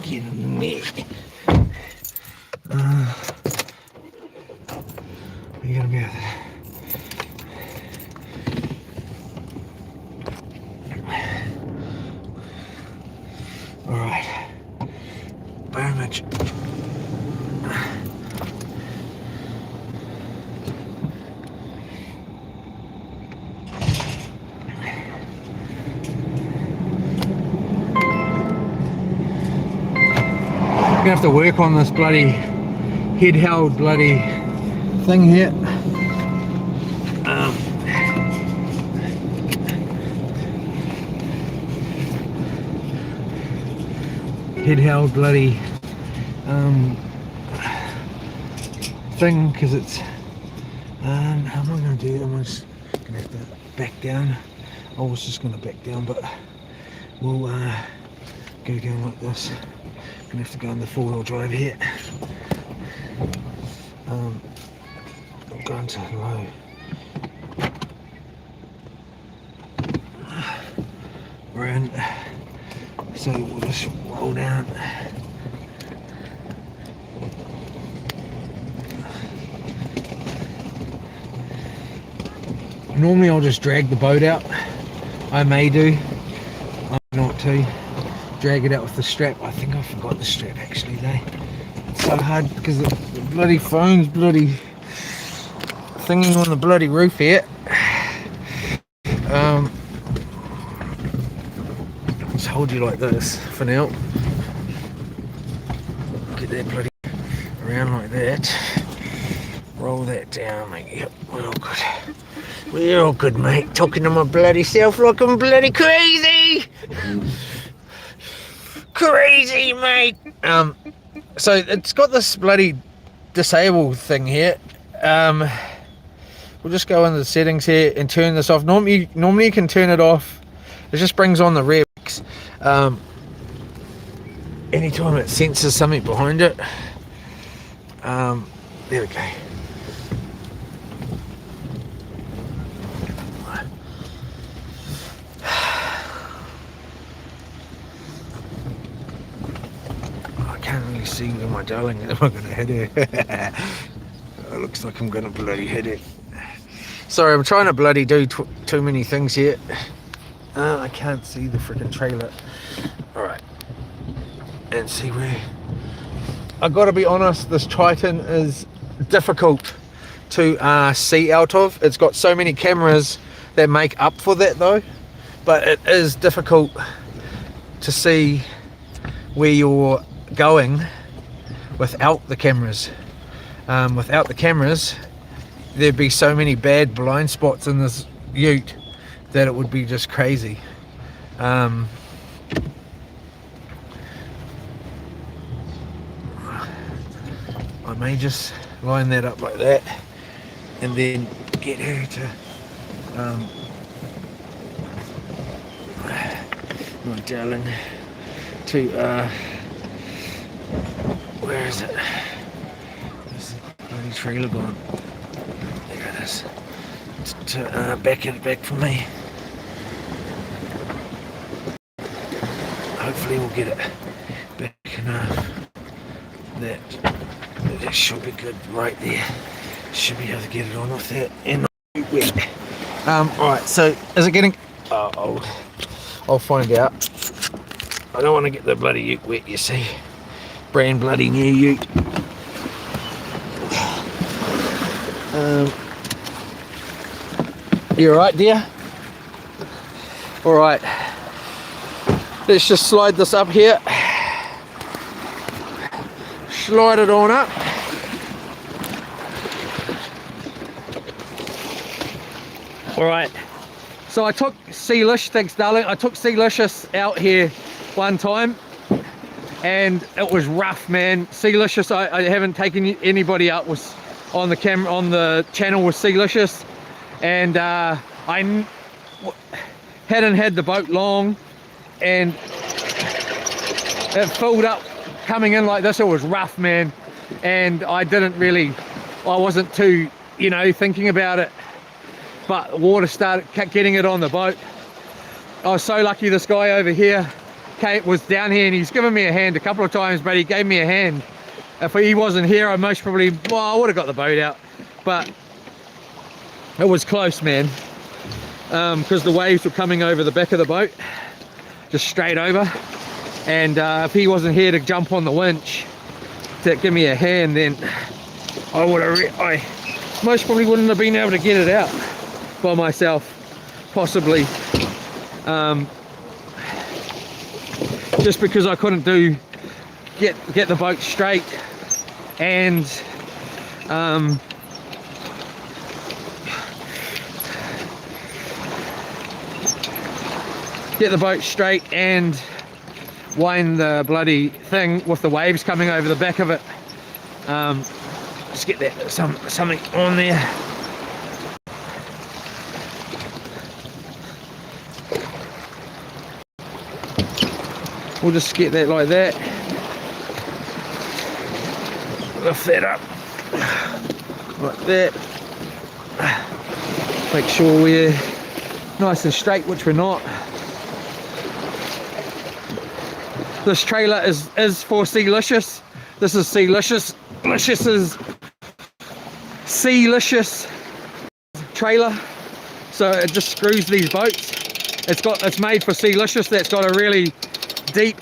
Get in there. You're gonna be able to. All right. Very much. Gonna have to work on this bloody head held bloody thing here. Head held bloody thing, because it's how am I going to do it? I'm just gonna have to back down. I was just going to back down, but we'll go down like this. Gonna have to go on the 4-wheel drive here. I'm going to low. We're in, so we'll just roll down. Normally I'll just drag the boat out. I may do. I may not to. Drag it out with the strap. I think I forgot the strap actually though. It's so hard because the bloody phone's bloody thingy on the bloody roof here. Just hold you like this for now. Get that bloody around like that. Roll that down, mate. Yep, we're all good. We're all good, mate. Talking to my bloody self like I'm bloody crazy. Crazy, mate. So it's got this bloody disable thing here. We'll just go into the settings here and turn this off. Normally you can turn it off. It just brings on the rear brakes. Anytime it senses something behind it. There we go. I can't really see where my darling is. Am I going to hit her? It looks like I'm going to bloody hit it. Sorry, I'm trying to bloody do too many things here. I can't see the freaking trailer. Alright. And see where... I've got to be honest, this Triton is difficult to see out of. It's got so many cameras that make up for that though. But it is difficult to see where you're going without the cameras. Without the cameras, there'd be so many bad blind spots in this ute that it would be just crazy. I may just line that up like that and then get her to my darling to where is it? Where's the bloody trailer gone? There it is. To back it back for me. Hopefully we'll get it back enough. That should be good right there. Should be able to get it on with that and not wet. Alright, so is it getting... I'll find out. I don't want to get the bloody ute wet, you see. Brand bloody new ute. You alright, dear? Alright. Let's just slide this up here. Slide it on up. Alright. So I took Sealish, thanks darling, I took Sealicious out here one time and it was rough, man. Sealicious, I haven't taken anybody out was on the camera, on the channel with Sealicious, and I hadn't had the boat long, and it filled up coming in like this. It was rough, man, and I wasn't too, you know, thinking about it, but water kept getting it on the boat. I was so lucky this guy over here was down here, and he's given me a hand a couple of times, but he gave me a hand. If he wasn't here, I most probably, well, I would have got the boat out, but it was close, man, because the waves were coming over the back of the boat, just straight over, and if he wasn't here to jump on the winch to give me a hand, then I most probably wouldn't have been able to get it out by myself, possibly, just because I couldn't get the boat straight and wind the bloody thing with the waves coming over the back of it. Just get that something on there. We'll just get that like that. Lift that up like that. Make sure we're nice and straight, which we're not. This trailer is for Sealicious. This is Sealicious. Licious's Sealicious trailer. So it just screws these boats. It's made for Sealicious. That's got a really deep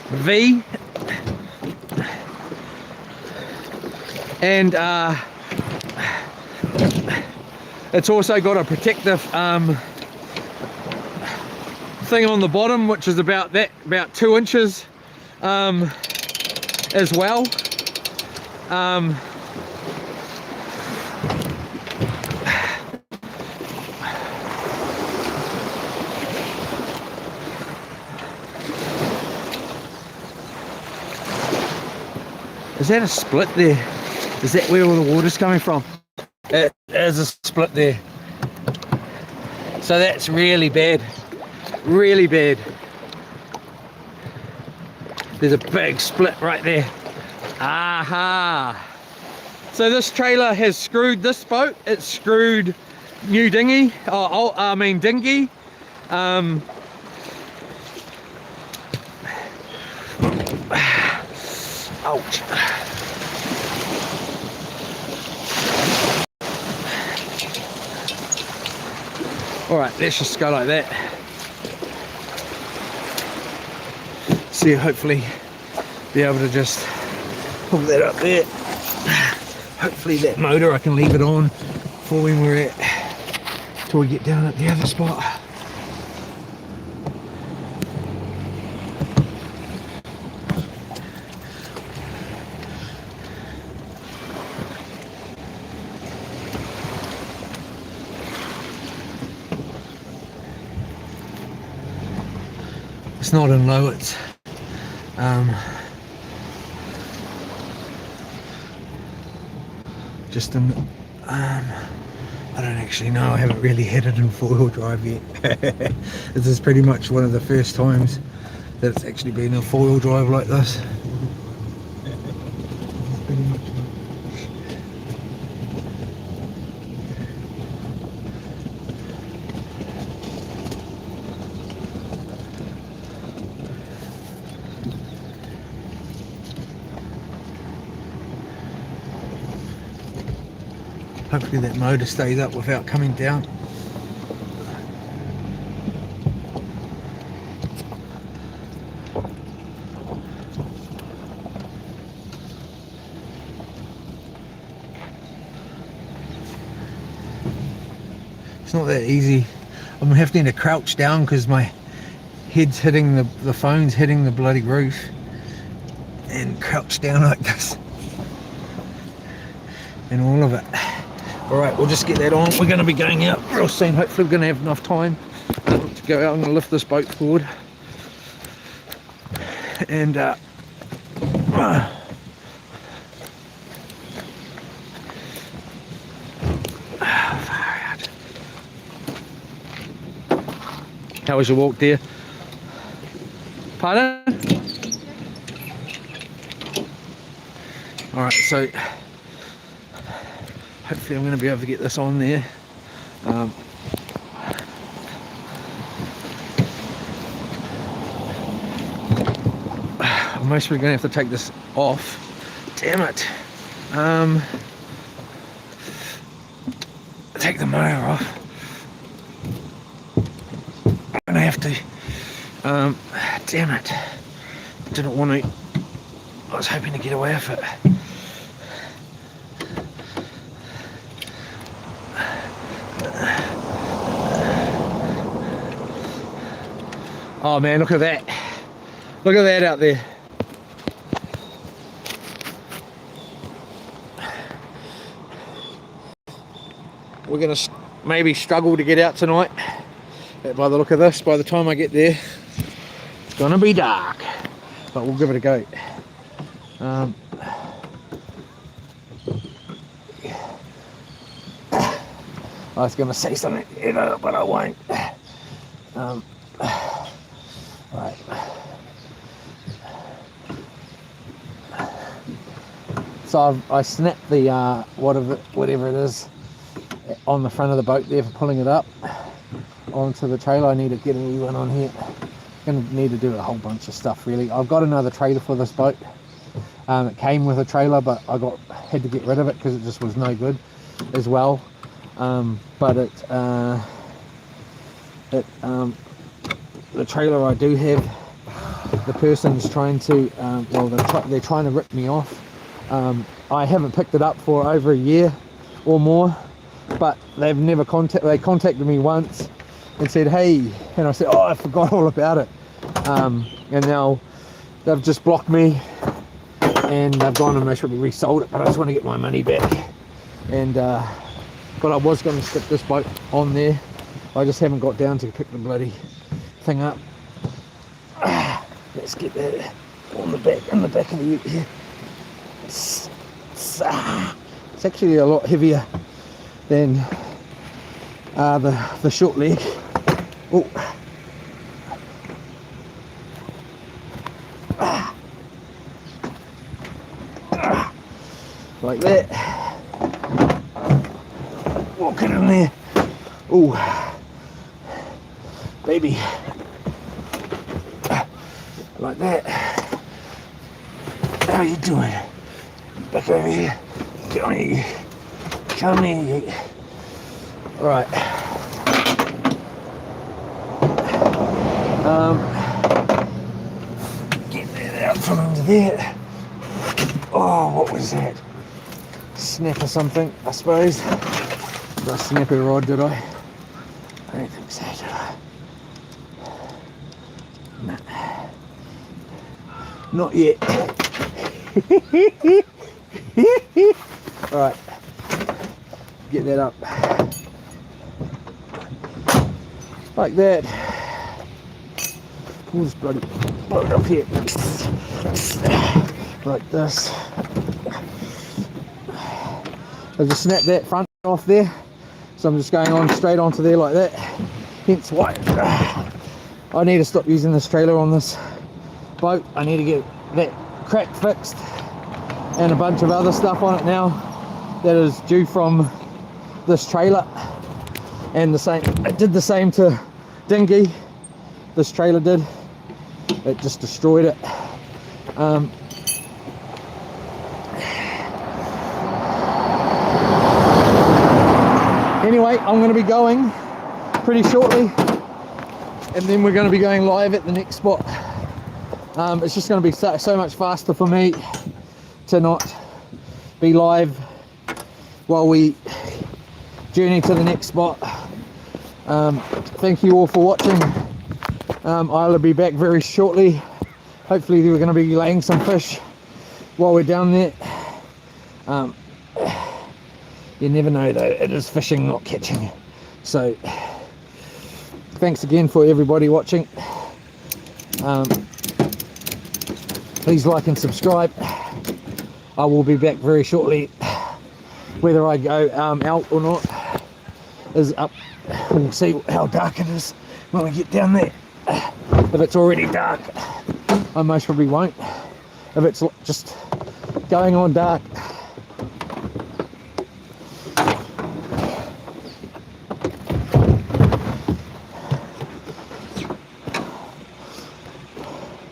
V, and it's also got a protective thing on the bottom, which is about 2 inches as well. Is that a split there? Is that where all the water's coming from? It is a split there. So that's really bad. Really bad. There's a big split right there. Aha! So this trailer has screwed this boat. It's screwed new dinghy. Dingy. Ouch. All right, let's just go like that. See, hopefully be able to just pull that up there. Hopefully that motor, I can leave it on for when we're till we get down at the other spot. It's not in low, it's just in I don't actually know, I haven't really had it in 4-wheel drive yet. This is pretty much one of the first times that it's actually been in 4-wheel drive like this. Hopefully that motor stays up without coming down. It's not that easy. I'm having to crouch down because my head's hitting the phone's hitting the bloody roof, and crouch down like this and all of it. Alright, we'll just get that on. We're going to be going out real soon. Hopefully we're going to have enough time to go out. I'm going to lift this boat forward. And how was your walk, dear? Pardon? Alright, so hopefully I'm going to be able to get this on there. I'm mostly going to have to take this off. Damn it. Take the motor off. I'm going to have to. Damn it. Didn't want to. I was hoping to get away with it. Oh man, look at that. Look at that out there. We're going to maybe struggle to get out tonight. By the look of this, by the time I get there, it's going to be dark. But we'll give it a go. I was going to say something, but I won't. Right. So I snapped the whatever it is on the front of the boat there for pulling it up onto the trailer. I need to get a new one on here. Going to need to do a whole bunch of stuff really. I've got another trailer for this boat. It came with a trailer, but I had to get rid of it because it just was no good as well. But the trailer I do have, the person's trying to they're trying to rip me off. I haven't picked it up for over a year or more, but they've never they contacted me once and said hey, and I said oh, I forgot all about it, and now they've just blocked me and they've gone and basically resold it, but I just want to get my money back. And but I was going to stick this boat on there, I just haven't got down to pick the bloody thing up. Let's get that on the back, in the back of the ute here. It's actually a lot heavier than the short leg. Oh. Like that. Walk it in there. Oh, baby. Like that. How you doing? Back over here. Come here. Come here. Right. Get that out from under there. Oh, what was that? Snap or something, I suppose. Did I snap a rod, did I? I don't think so, did I? No. Not yet. Alright. Get that up. Like that. Pull this bloody boat up here. Like this. I just snapped that front off there. So I'm just going on straight onto there like that. Hence why I need to stop using this trailer on this boat. I need to get that crack fixed and a bunch of other stuff on it now that is due from this trailer. And the same, it did the same to Dingy. This trailer did. It just destroyed it. Anyway, I'm going to be going pretty shortly, and then we're going to be going live at the next spot. It's just going to be so much faster for me to not be live while we journey to the next spot. Thank you all for watching. I'll be back very shortly. Hopefully we're going to be laying some fish while we're down there. You never know though, it is fishing, not catching. So thanks again for everybody watching. Please like and subscribe. I will be back very shortly. Whether I go out or not is up. We'll see how dark it is when we get down there. If it's already dark, I most probably won't if it's just going on dark.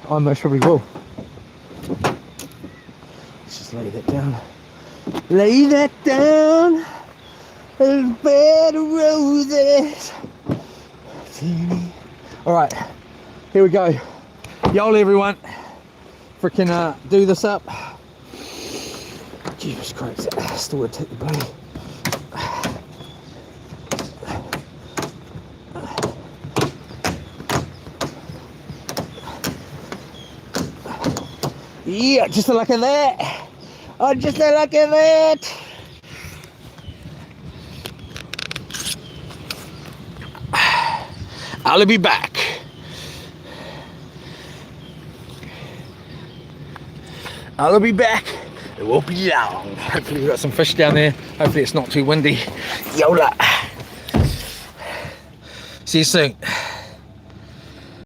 I most probably will. Let's just lay that down. Lay that down. There's bed of roses. Alright, here we go. Y'all everyone. Freaking do this up. Jesus Christ, still would take the blade. Yeah, just a look at that. Oh, just a look at that. I'll be back. I'll be back. It won't be long. Hopefully we've got some fish down there. Hopefully it's not too windy. Yola. See you soon.